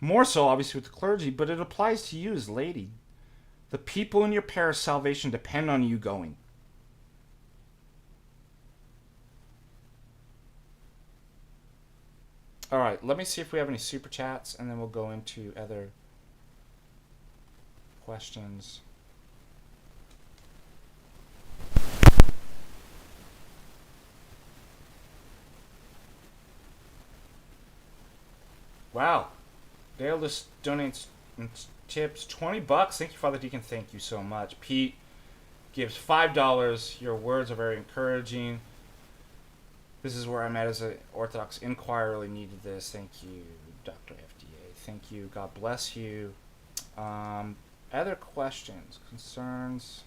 S1: More so, obviously, with the clergy, but it applies to you as lady. The people in your parish salvation depend on you going. All right, let me see if we have any super chats, and then we'll go into other questions. Wow. Dale just donates tips $20. Thank you, Father Deacon. Thank you so much. Pete gives $5. Your words are very encouraging. This is where I'm at as an Orthodox inquirer. Really needed this. Thank you, Dr. FDA. Thank you. God bless you. Other questions, concerns?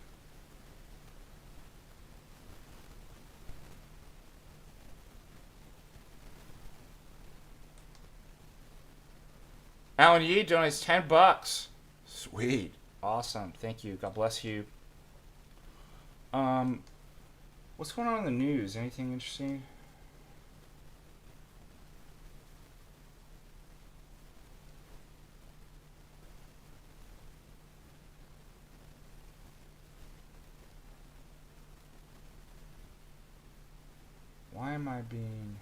S1: Alan Yee donates $10. Sweet. Awesome. Thank you. God bless you. What's going on in the news? Anything interesting? Why am I being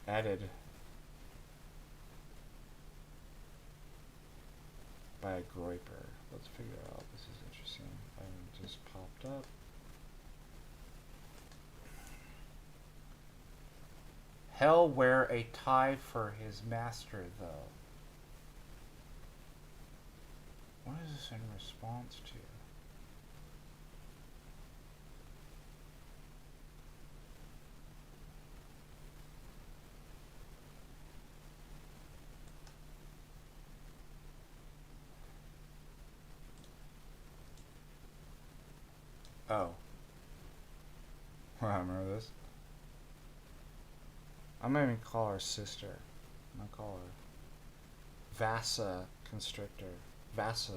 S1: added by a groiper? Let's figure out. This is interesting. I just popped up. Hell wear a tie for his master, though. What is this in response to? Oh. I remember this. I'm not even call her sister. I'm gonna call her Vasa Constrictor. Vasa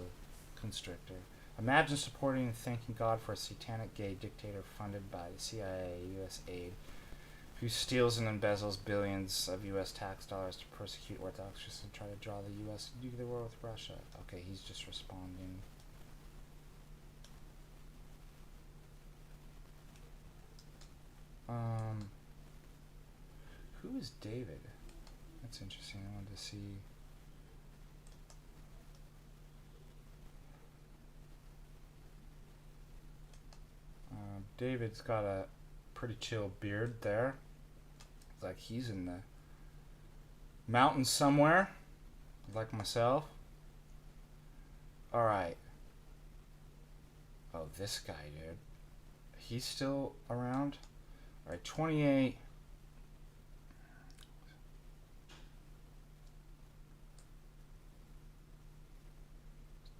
S1: Constrictor. Imagine supporting and thanking God for a satanic gay dictator funded by the CIA, U.S. aid, who steals and embezzles billions of U.S. tax dollars to persecute Orthodox Christians and try to draw the U.S. nuclear war with Russia. Okay, he's just responding. Who is David? That's interesting. I wanted to see. David's got a pretty chill beard there. It's like he's in the mountains somewhere, like myself. Alright. Oh, this guy, dude. He's still around? Alright, 28.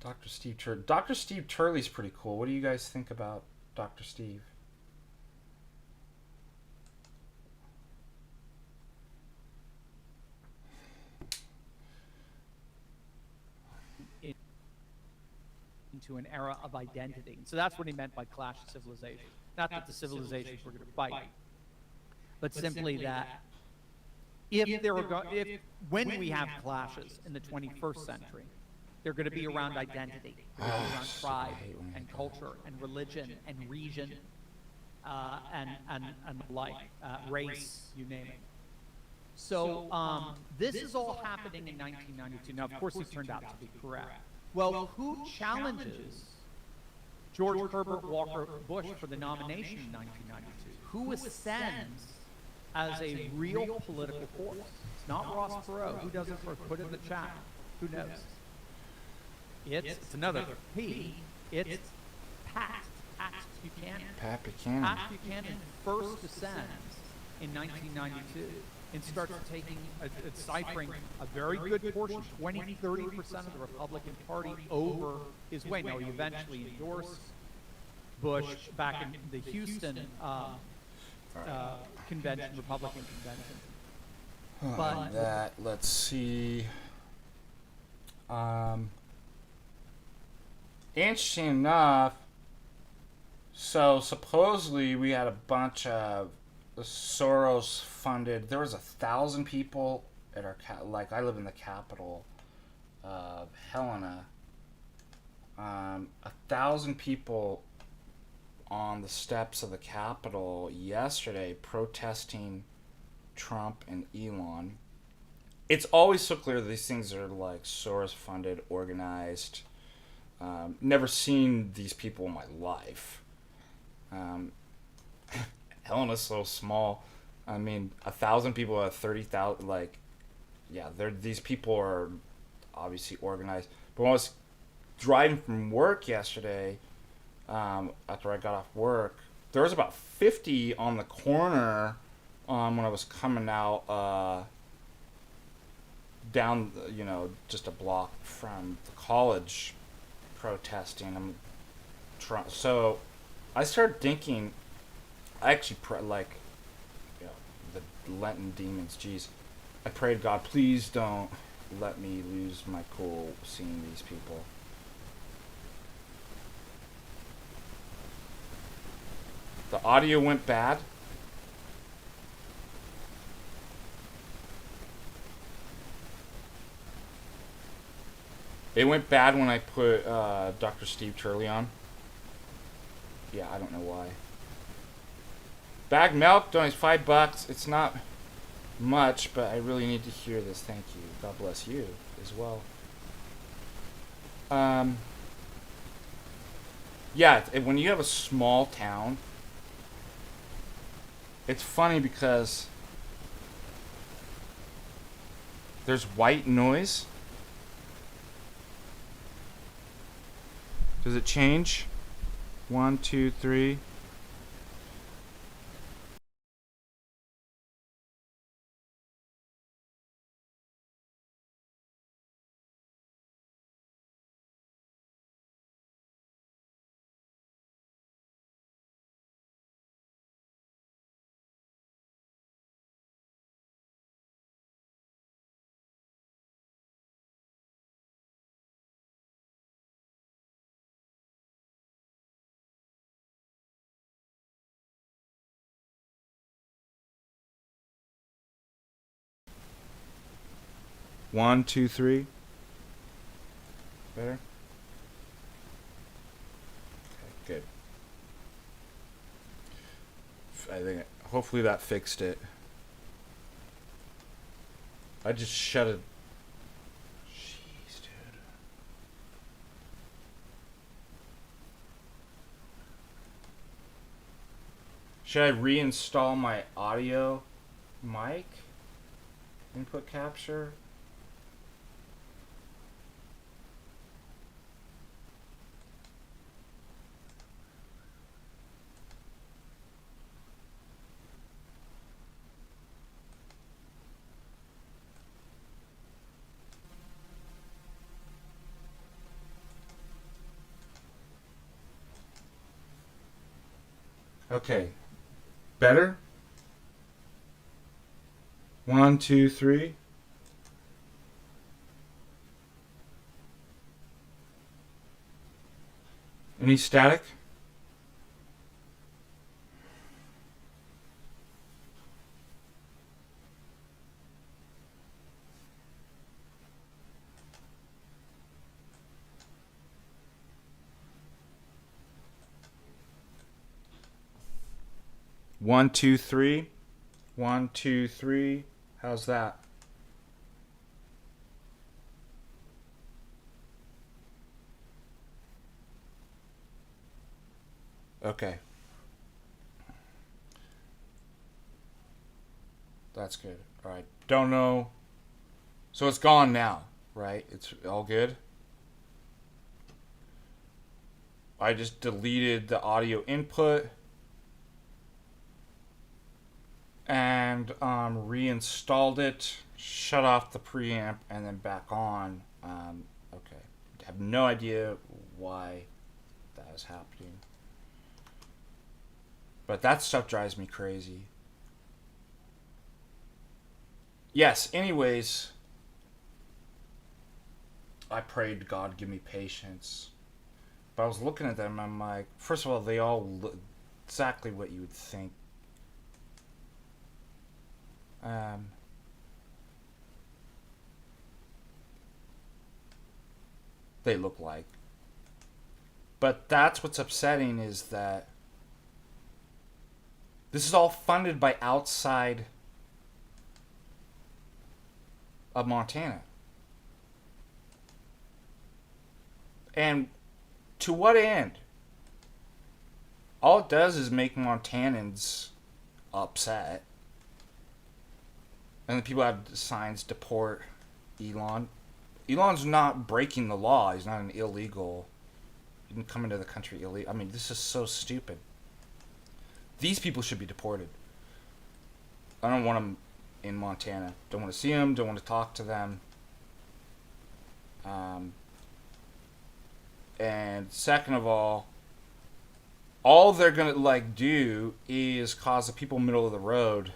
S1: Dr. Steve Turley's pretty cool. What do you guys think about Dr. Steve?
S2: Into an era of identity. So that's what he meant by clash of civilization. Not that the civilizations were going to fight, but simply that when we have clashes in the 21st century, they're going to be around identity, they're going to be around tribe and culture and religion and region and race, you name it. So this is all happening in 1992. Now, of course, he turned out to be correct. Well, who challenges George Herbert Walker Bush for the nomination in 1992? Who ascends as a real political force? It's not Ross Perot. Who does it first? Put it in the chat. Who knows? It's another P. It's Pat Buchanan.
S1: Pat Buchanan.
S2: Pat Buchanan first ascends in 1992 and starts taking, ciphering a very good portion, 20-30% of the Republican Party over his way. Now, he eventually endorsed Bush back in the Houston convention, Republican convention.
S1: But let's see. Interesting enough, so supposedly we had a bunch of the Soros funded. There was 1,000 people at our I live in the capital of Helena. 1,000 people on the steps of the Capitol yesterday protesting Trump and Elon. It's always so clear that these things are like Soros funded, organized. Never seen these people in my life. Helena's so small. I mean, 1,000 people out of 30,000. Like, yeah, these people are obviously organized. But when I was driving from work yesterday, after I got off work, there was about 50 on the corner when I was coming out down, just a block from the college, protesting. So I started thinking. I actually the Lenten demons. Jeez, I prayed God, please don't let me lose my cool seeing these people. The audio went bad. It went bad when I put Dr. Steve Turley on. Yeah, I don't know why. Bag milk, donates $5. It's not much, but I really need to hear this. Thank you. God bless you as well. Yeah, when you have a small town, it's funny because there's white noise. Does it change? 1, 2, 3. 1, 2, 3. Better? Okay, good. I think hopefully that fixed it. I just shut it. Jeez, dude. Should I reinstall my audio mic? Input capture? Okay. Better? 1, 2, 3. Any static? One, two, three. 1, 2, 3. How's that? Okay. That's good. All right. Don't know. So it's gone now, right? It's all good. I just deleted the audio input and reinstalled it, shut off the preamp, and then back on. Okay. I have no idea why that is happening. But that stuff drives me crazy. Yes, anyways, I prayed God give me patience. But I was looking at them, I'm like, first of all, they all look exactly what you would think. They look like. But that's what's upsetting, is that this is all funded by outside of Montana. And to what end? All it does is make Montanans upset. And the people have signs deport Elon. Elon's not breaking the law. He's not an illegal. He didn't come into the country illegal. I mean, this is so stupid. These people should be deported. I don't want them in Montana. Don't want to see them. Don't want to talk to them. And second of all they're gonna do is cause the people middle of the road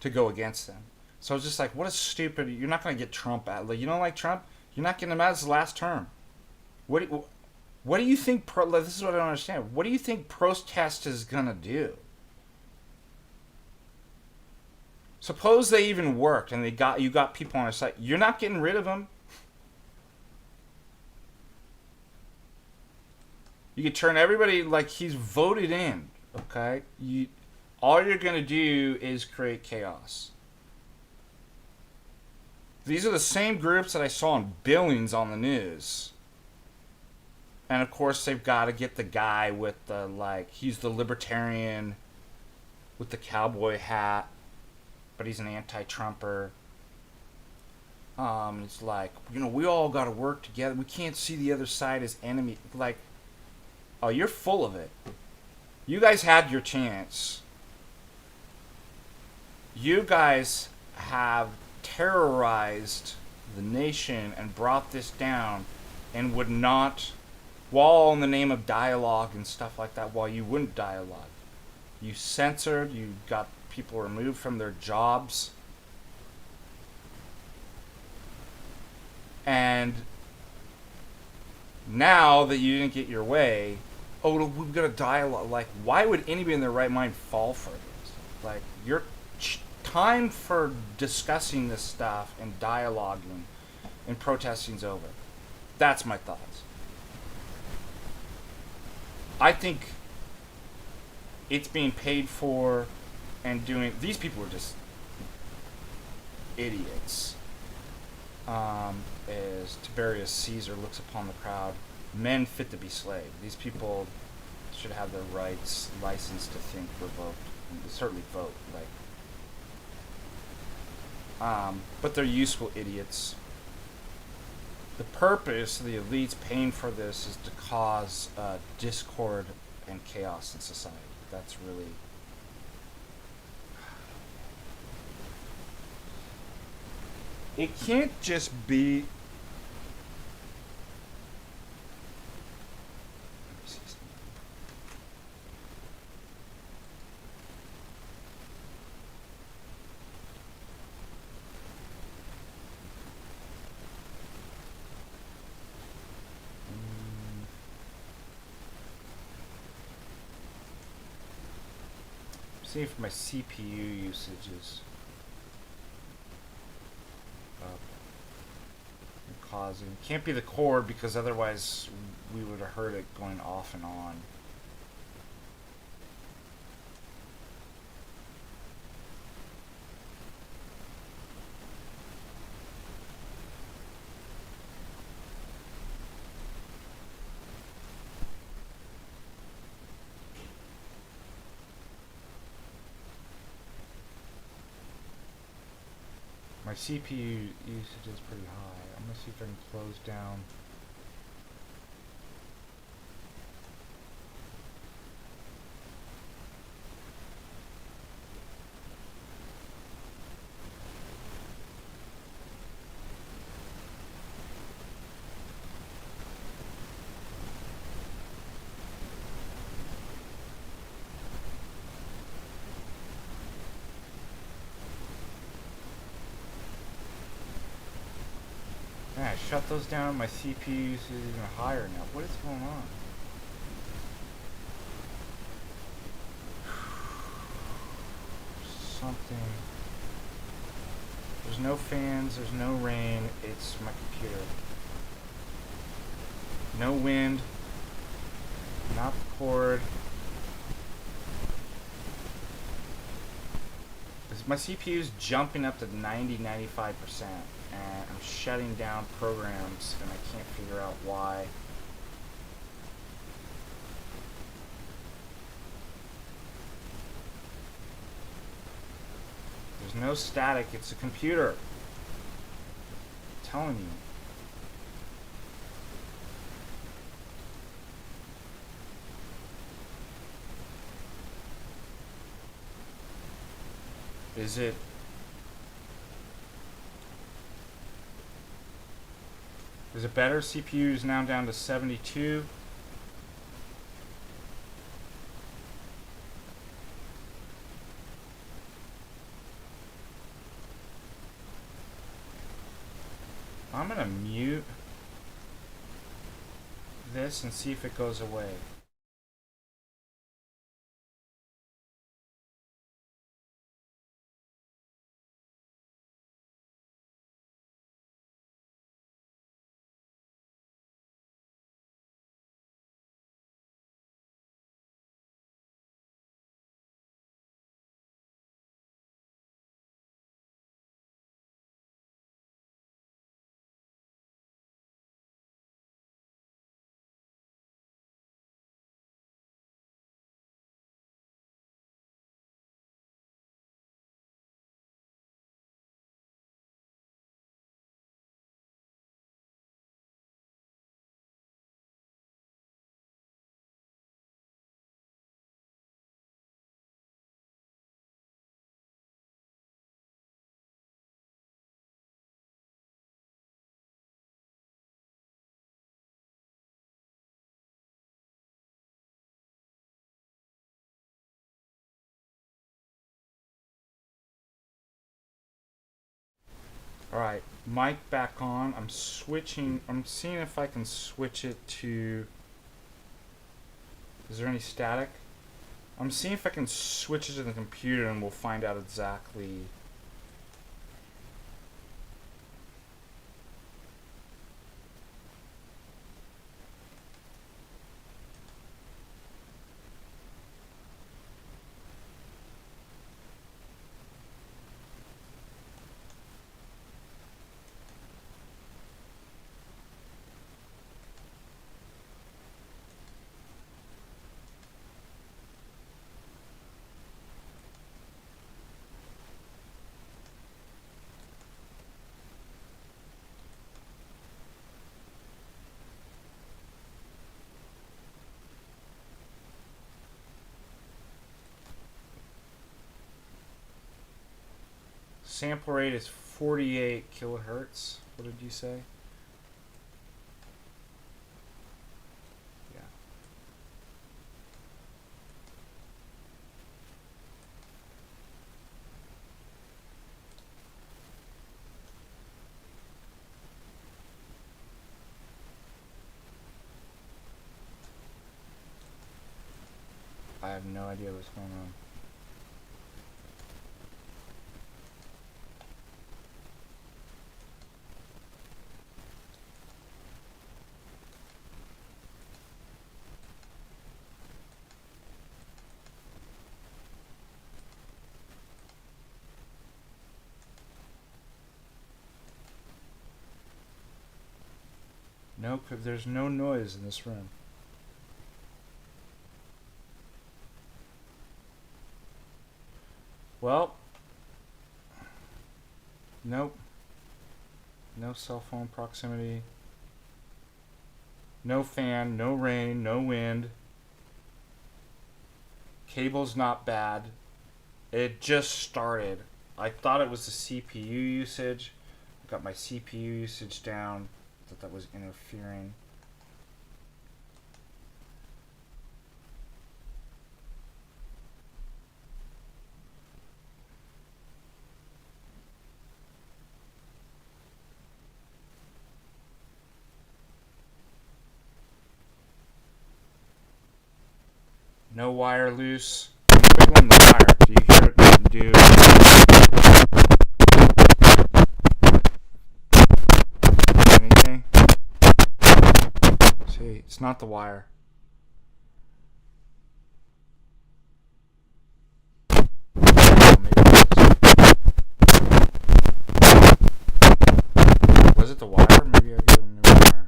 S1: to go against them. So I was just like, what a stupid. You're not gonna get Trump out. You don't like Trump? You're not getting him out. It's his last term. What do you think? This is what I don't understand. What do you think protest is gonna do? Suppose they even worked and you got people on their side. You're not getting rid of them. You could turn everybody he's voted in. Okay, all you're gonna do is create chaos. These are the same groups that I saw in Billings on the news. And of course they've got to get the guy with the he's the libertarian with the cowboy hat, but he's an anti-Trumper. It's we all got to work together. We can't see the other side as enemy. Oh, you're full of it. You guys had your chance. You guys have terrorized the nation and brought this down, and would not, while in the name of dialogue and stuff like that, while you wouldn't dialogue. You censored, you got people removed from their jobs. And now that you didn't get your way, we've got a dialogue. Why would anybody in their right mind fall for this? You're time for discussing this stuff and dialoguing and protesting's over. That's my thoughts. I think it's being paid for and doing. These people are just idiots. As Tiberius Caesar looks upon the crowd, men fit to be slaves. These people should have their rights, license to think, revoked, and certainly vote. But they're useful idiots. The purpose of the elites paying for this is to cause discord and chaos in society. That's really... It can't just be... See if my CPU usage is up. Causing. Can't be the cord because otherwise we would have heard it going off and on. My CPU usage is pretty high. I'm gonna see if I can close down. Man, I shut those down. My CPU is even higher now. What is going on? Something. There's no fans. There's no rain. It's my computer. No wind. Not the cord. My CPU is jumping up to 90-95%, and I'm shutting down programs, and I can't figure out why. There's no static, it's a computer. I'm telling you. Is it better? CPU is now down to 72. I'm gonna mute this and see if it goes away. Alright, mic back on. I'm switching. I'm seeing if I can switch it to... Is there any static? I'm seeing if I can switch it to the computer and we'll find out exactly sample rate is 48 kilohertz. What did you say? Yeah. I have no idea what's going on. Nope, there's no noise in this room. Well, nope. No cell phone proximity. No fan, no rain, no wind. Cable's not bad. It just started. I thought it was the CPU usage. I got my CPU usage down. Thought that was interfering. No wire loose. I'm wiggling the wire. Do you hear it do? Anything? See, it's not the wire. Oh, maybe it was. Was it the wire? Maybe I get a new wire.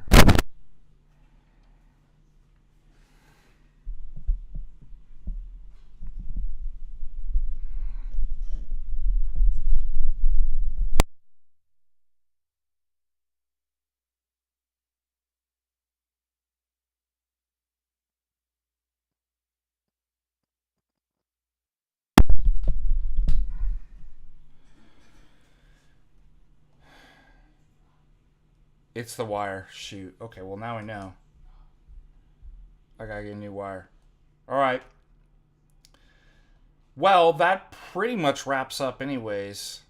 S1: It's the wire. Shoot. Okay, well now I know. I gotta get a new wire. Alright. Well, that pretty much wraps up anyways.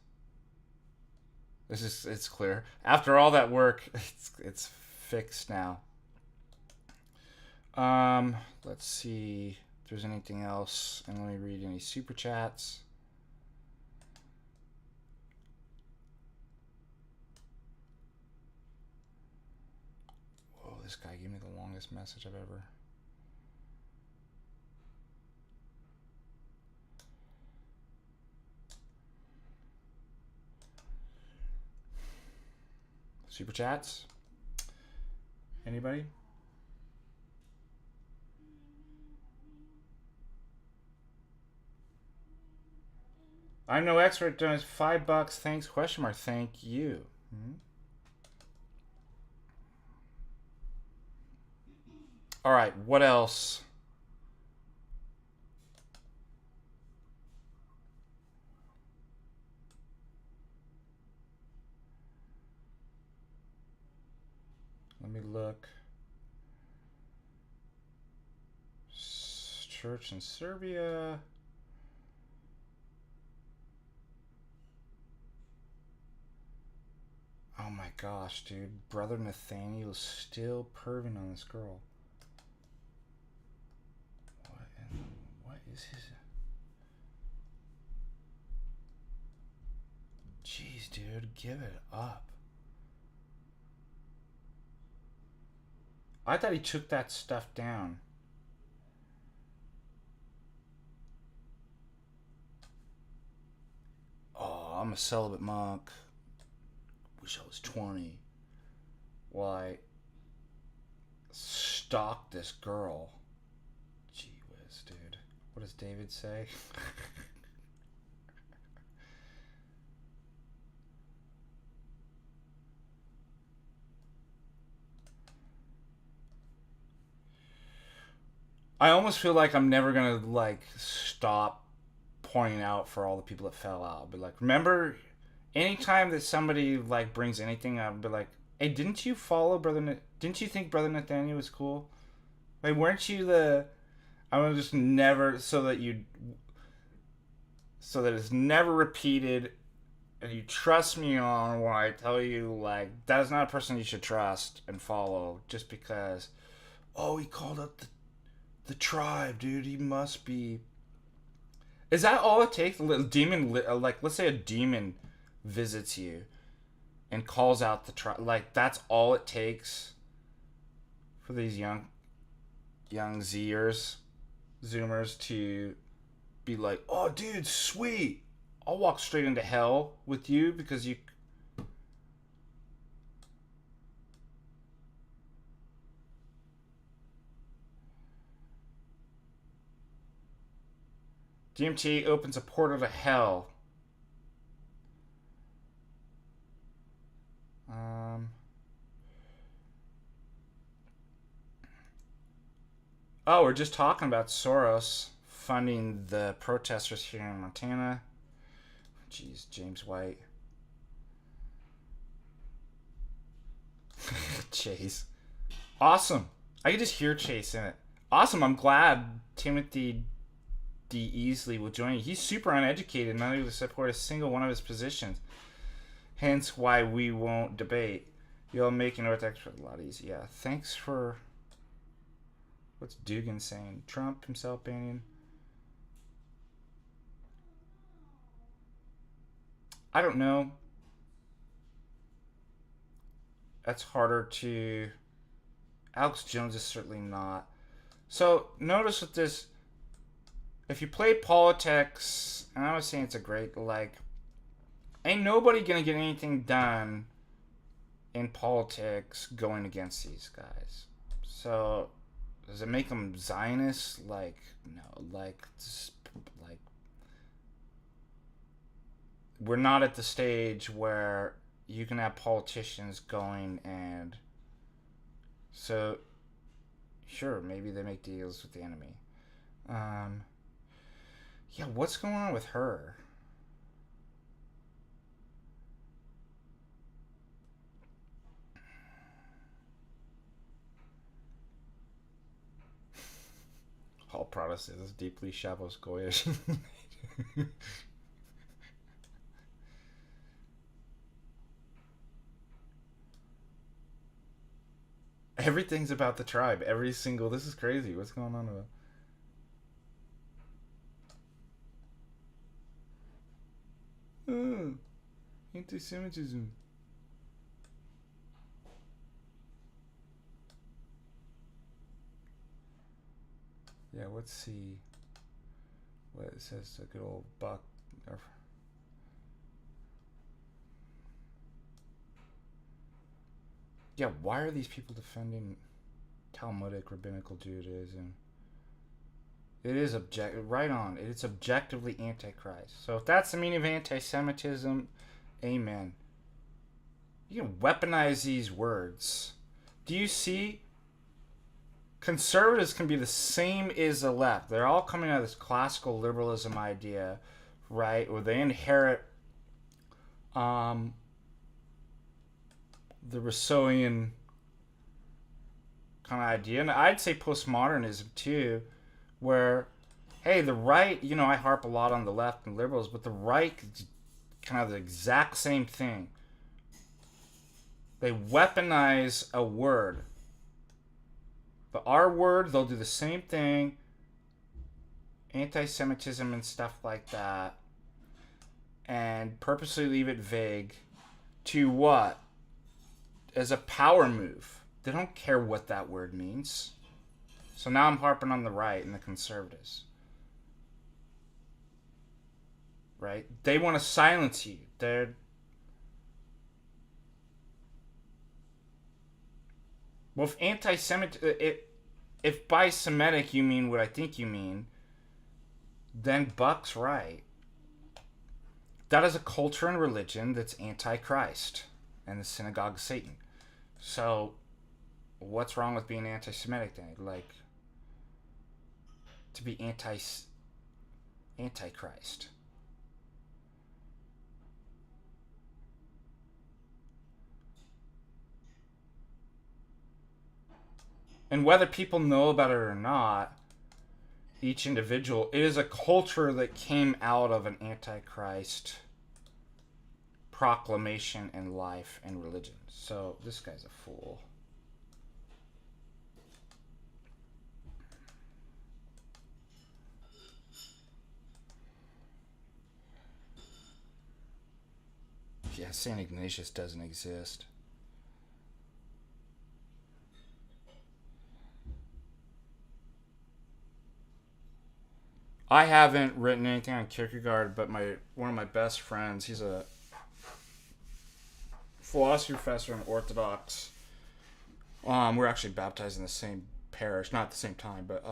S1: It's clear. After all that work, it's fixed now. Let's see if there's anything else. And let me read any super chats. Whoa, this guy gave me the longest message I've ever. Super chats? Anybody? I'm no expert. Does $5? Thanks? Question mark. Thank you. All right. What else? Let me look. Church in Serbia. Oh my gosh, dude. Brother Nathaniel's still perving on this girl. What is his... Jeez, dude. Give it up. I thought he took that stuff down. Oh, I'm a celibate monk. Wish I was 20. Well, I stalked this girl. Gee whiz, dude. What does David say? I almost feel like I'm never gonna stop pointing out for all the people that fell out. But remember anytime that somebody like brings anything up, be like, "Hey, didn't you follow Didn't you think Brother Nathaniel was cool? Like, weren't you the? I want to just never so that it's never repeated, and you trust me on when I tell you like that is not a person you should trust and follow just because. Oh, he called up the tribe, dude. He must be. Is that all it takes? Like, let's say a demon visits you and calls out the tribe. Like, that's all it takes for these young Zoomers to be like, oh, dude, sweet. I'll walk straight into hell with you because you. DMT opens a portal to hell. Oh, we're just talking about Soros funding the protesters here in Montana. Jeez, James White. Chase. Awesome. I can just hear Chase in it. Awesome. I'm glad Timothy D. Easley will join you. He's super uneducated, not able to support a single one of his positions. Hence why we won't debate. You'll make North expert a lot easier. Yeah, thanks for... What's Dugan saying? Trump himself banning... I don't know. That's harder to... Alex Jones is certainly not. So, notice with this... If you play politics... And I was saying it's a great... Like... Ain't nobody gonna get anything done in politics going against these guys. So, does it make them Zionists? Like, no. Like, we're not at the stage where you can have politicians going and... So, sure, maybe they make deals with the enemy. Yeah, what's going on with her? All Protestants deeply Shavos-Goyish. Everything's about the tribe. Every single... This is crazy. What's going on with... Anti-Semitism. Yeah, let's see what it says. A good old buck. Yeah, why are these people defending Talmudic rabbinical Judaism? It is right on. It's objectively antichrist. So if that's the meaning of anti-Semitism, amen. You can weaponize these words. Do you see? Conservatives can be the same as the left. They're all coming out of this classical liberalism idea, right? Where they inherit the Rousseauian kind of idea. And I'd say postmodernism too, where, hey, the right, I harp a lot on the left and liberals, but the right kind of the exact same thing. They weaponize a word. But our word, they'll do the same thing. Anti-Semitism and stuff like that. And purposely leave it vague. To what? As a power move. They don't care what that word means. So now I'm harping on the right and the conservatives. Right? They want to silence you. Well, if if by Semitic you mean what I think you mean, then Buck's right. That is a culture and religion that's anti-Christ and the synagogue of Satan. So, what's wrong with being anti-Semitic then? Like, to be anti-Christ. And whether people know about it or not, each individual, it is a culture that came out of an Antichrist proclamation and life and religion. So this guy's a fool. Yeah, St. Ignatius doesn't exist. I haven't written anything on Kierkegaard, but one of my best friends, he's a philosophy professor in Orthodox. We're actually baptized in the same parish, not at the same time, but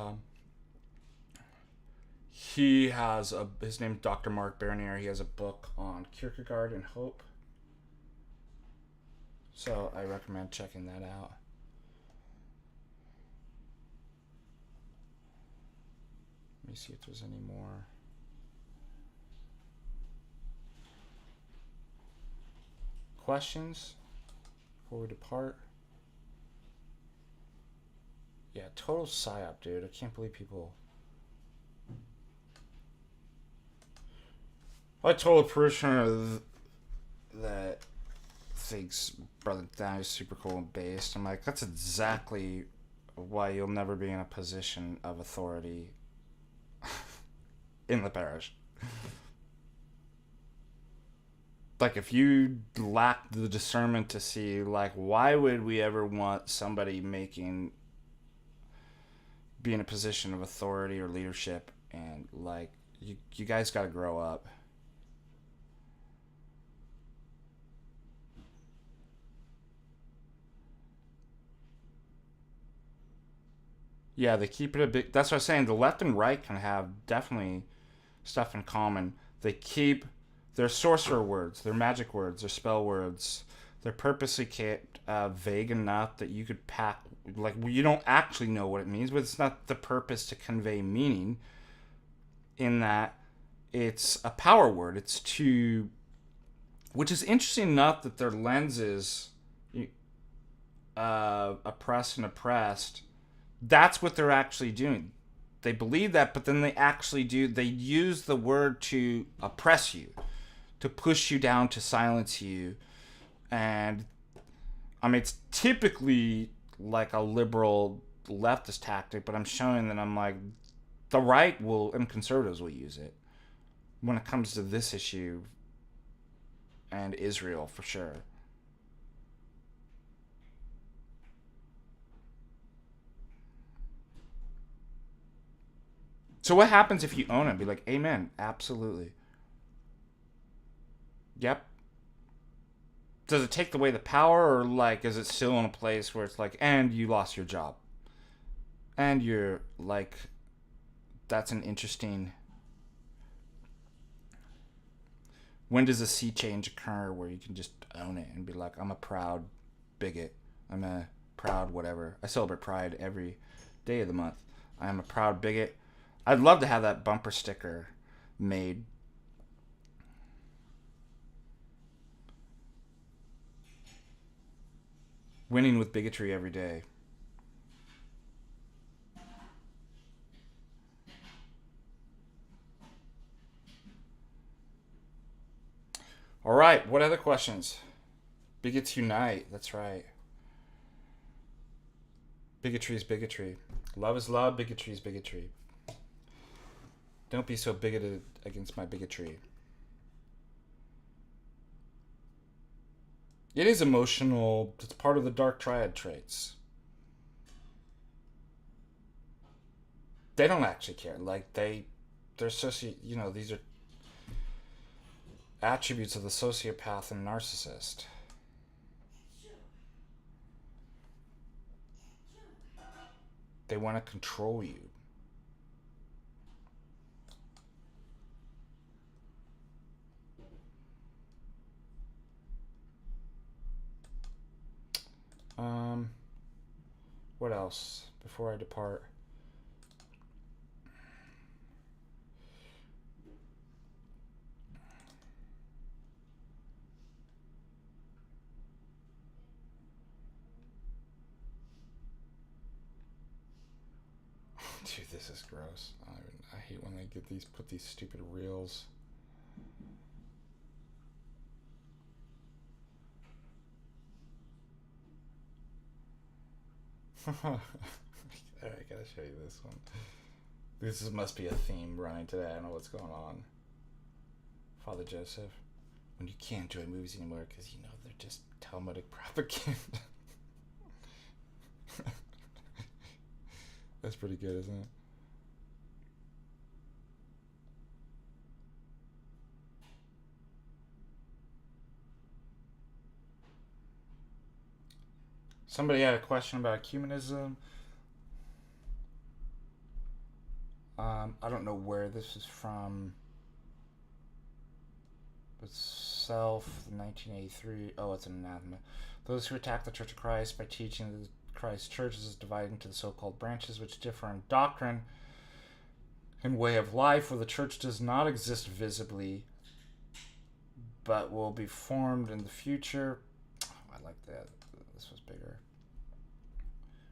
S1: he has his name's Dr. Mark Bernier. He has a book on Kierkegaard and hope. So I recommend checking that out. Let me see if there's any more. Questions before we depart? Yeah, total psyop, dude. I can't believe people. I told a parishioner that thinks Brother Dan is super cool and based. I'm like, that's exactly why you'll never be in a position of authority in the parish. Like, if you lack the discernment to see, like, why would we ever want somebody be in a position of authority or leadership, and, like, you guys gotta grow up. Yeah, they keep it a bit. That's what I was saying. The left and right can have definitely stuff in common. They keep their sorcerer words, their magic words, their spell words. They're purposely kept vague enough that you could pack. Like, you don't actually know what it means, but it's not the purpose to convey meaning. In that, it's a power word. It's to, which is interesting enough that their lenses, oppressed and oppressed. That's what they're actually doing. They believe that, but then they actually do. They use the word to oppress you, to push you down, to silence you. And, I mean, it's typically like a liberal leftist tactic, but I'm showing that I'm like, the right will, and conservatives will use it when it comes to this issue and Israel, for sure. So what happens if you own it? Be like, amen, absolutely. Yep. Does it take away the power, or, like, is it still in a place where it's like, and you lost your job? And you're like, that's an interesting. When does a sea change occur where you can just own it and be like, I'm a proud bigot. I'm a proud whatever. I celebrate Pride every day of the month. I am a proud bigot. I'd love to have that bumper sticker made. Winning with bigotry every day. All right, what other questions? Bigots unite, that's right. Bigotry is bigotry. Love is love, bigotry is bigotry. Don't be so bigoted against my bigotry. It is emotional. It's part of the dark triad traits. They don't actually care. Like, they're these are attributes of the sociopath and narcissist. They want to control you. What else before I depart? Dude, this is gross. I hate when they put these stupid reels. I gotta show you this one. Must be a theme running today. I don't know what's going on. Father Joseph, when you can't enjoy movies anymore because you know they're just Talmudic propaganda. That's pretty good, isn't it? Somebody had a question about ecumenism. I don't know where this is from. But 1983. Oh, it's an anathema. Those who attack the Church of Christ by teaching that Christ's church is divided into the so-called branches which differ in doctrine and way of life, where the church does not exist visibly but will be formed in the future. Oh, I like that. This was bigger.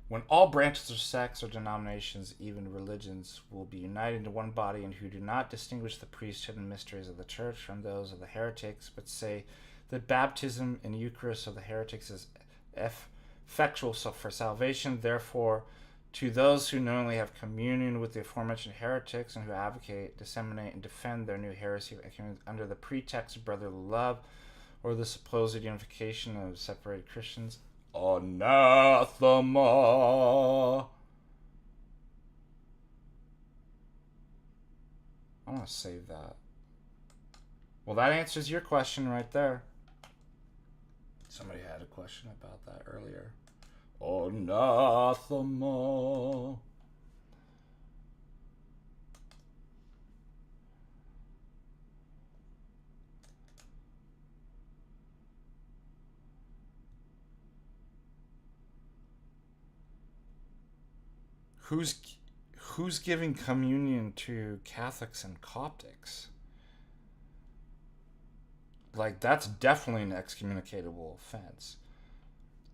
S1: When all branches of sects or denominations, even religions, will be united into one body, and who do not distinguish the priesthood and mysteries of the church from those of the heretics, but say that baptism and Eucharist of the heretics is effectual for salvation, therefore, to those who knowingly have communion with the aforementioned heretics and who advocate, disseminate, and defend their new heresy under the pretext of brotherly love or the supposed unification of separated Christians, anathema. I'm going to save that. Well, that answers your question right there. Somebody had a question about that earlier. Anathema. Who's giving communion to Catholics and Coptics? Like, that's definitely an excommunicatable offense.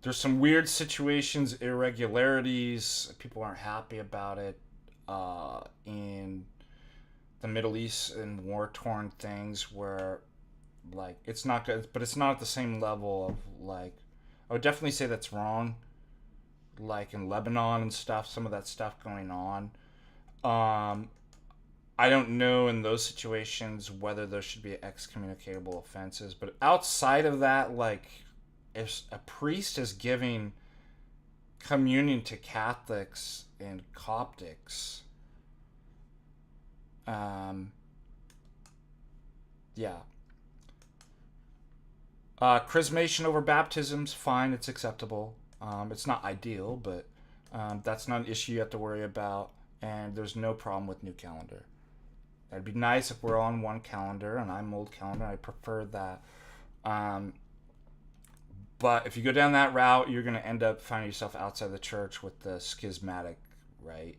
S1: There's some weird situations, irregularities. People aren't happy about it in the Middle East and war-torn things where, like, it's not good, but it's not at the same level of, like, I would definitely say that's wrong. Like in Lebanon and stuff, some of that stuff going on. I don't know in those situations whether there should be excommunicatable offenses, but outside of that, like, if a priest is giving communion to Catholics and Coptics, yeah. Chrismation over baptisms, fine, it's acceptable. It's not ideal, but that's not an issue you have to worry about, and there's no problem with new calendar. It'd be nice if we're on one calendar, and I'm old calendar, I prefer that. But if you go down that route, you're going to end up finding yourself outside the church with the schismatic, right?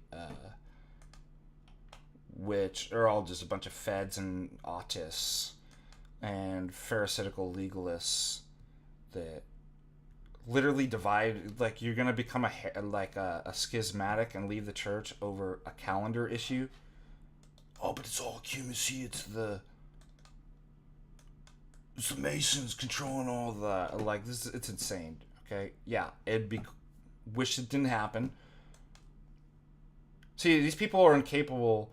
S1: Which are all just a bunch of feds and autists and pharisaical legalists that literally divide. Like, you're going to become a schismatic and leave the church over a calendar issue. Oh, but it's all ecumenisy. It's the Masons controlling all the, like, this. It's insane. Okay, yeah, wish it didn't happen. See, these people are incapable.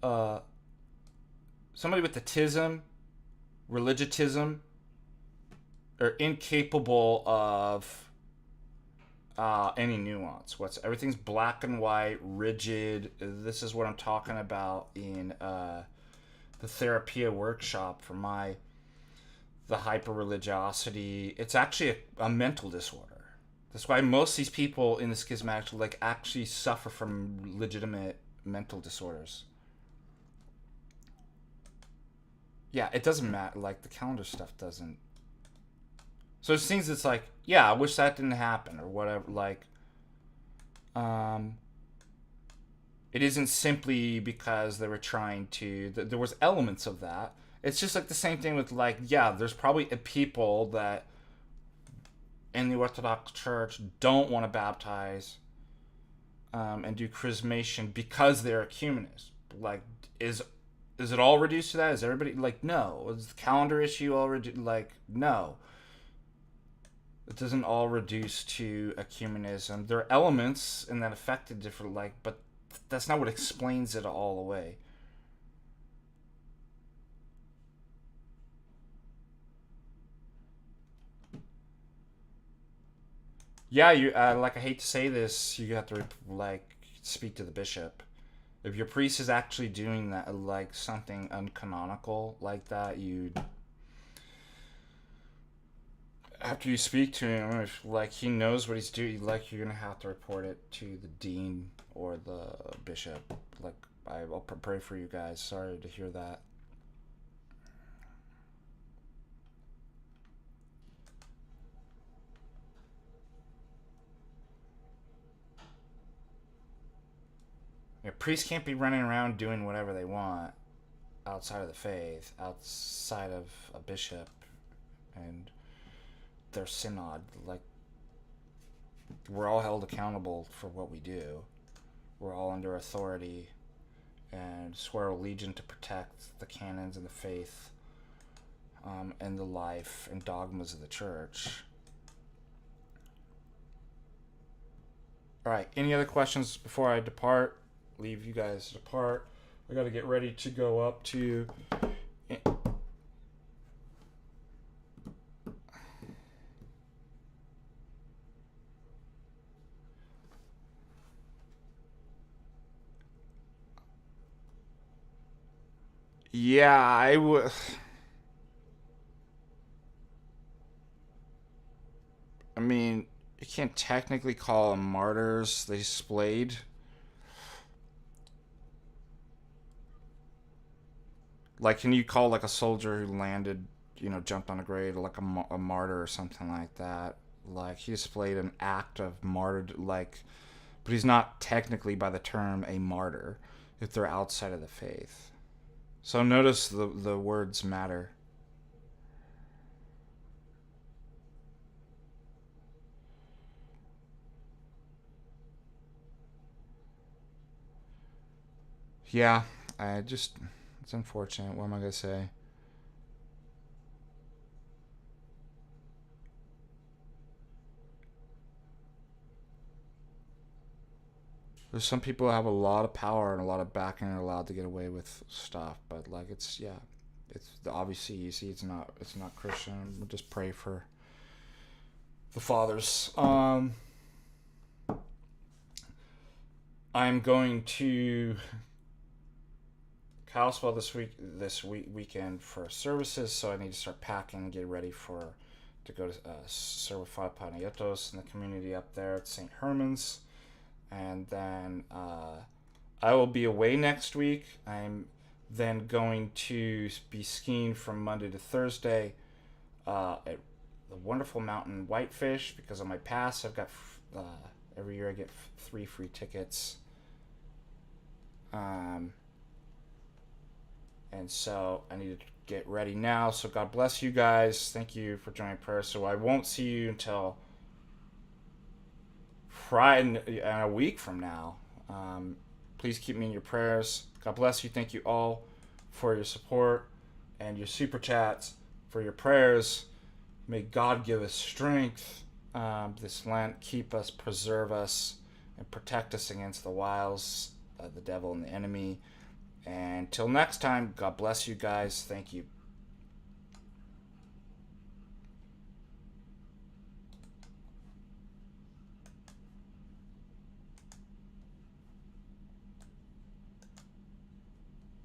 S1: Somebody with the tism, religitism, are incapable of any nuance. Everything's black and white, rigid. This is what I'm talking about in the Therapia workshop for the hyper-religiosity. It's actually a mental disorder. That's why most of these people in the schismatic actually suffer from legitimate mental disorders. Yeah, it doesn't matter. Like, the calendar stuff doesn't. So it seems it's like, yeah, I wish that didn't happen or whatever. Like, it isn't simply because they were trying to. There was elements of that. It's just like the same thing with, like, yeah, there's probably people that in the Orthodox Church don't want to baptize and do chrismation because they're ecumenist. Like, is it all reduced to that? Is everybody like, no? Is the calendar issue already like, no? It doesn't all reduce to ecumenism. There are elements in that affect it different, like, but that's not what explains it all away. Yeah, you like. I hate to say this, you have to like speak to the bishop. If your priest is actually doing that, like something uncanonical like that, you after you speak to him, if like he knows what he's doing, like you're gonna have to report it to the dean or the bishop. Like I'll pray for you guys. Sorry to hear that. Priests can't be running around doing whatever they want outside of the faith, outside of a bishop and their synod. Like, we're all held accountable for what we do. We're all under authority and swear allegiance to protect the canons and the faith, and the life and dogmas of the church. All right, any other questions before I depart? Leave you guys depart. I got to get ready to go up to. Yeah, I would. I mean, you can't technically call them martyrs. They splayed. Like, can you call like a soldier who landed, jumped on a grave, like a martyr or something like that? Like, he displayed an act of martyr, like, but he's not technically by the term a martyr if they're outside of the faith. So notice the words matter. Yeah, it's unfortunate. What am I gonna say? There's some people who have a lot of power and a lot of backing and are allowed to get away with stuff, but like it's obviously you see it's not Christian. We'll just pray for the fathers. I'm going to Kalispell this weekend for services, so I need to start packing and get ready to go to serve with Father Paneotos in the community up there at St. Herman's. And then I will be away next week. I'm then going to be skiing from Monday to Thursday at the wonderful mountain Whitefish because on my pass I've got every year I get 3 free tickets. And so I need to get ready now. So God bless you guys. Thank you for joining prayer. So I won't see you until Friday, a week from now. Please keep me in your prayers. God bless you. Thank you all for your support and your super chats, for your prayers. May God give us strength this Lent, keep us, preserve us, and protect us against the wiles of the devil and the enemy. And till next time, God bless you guys. Thank you.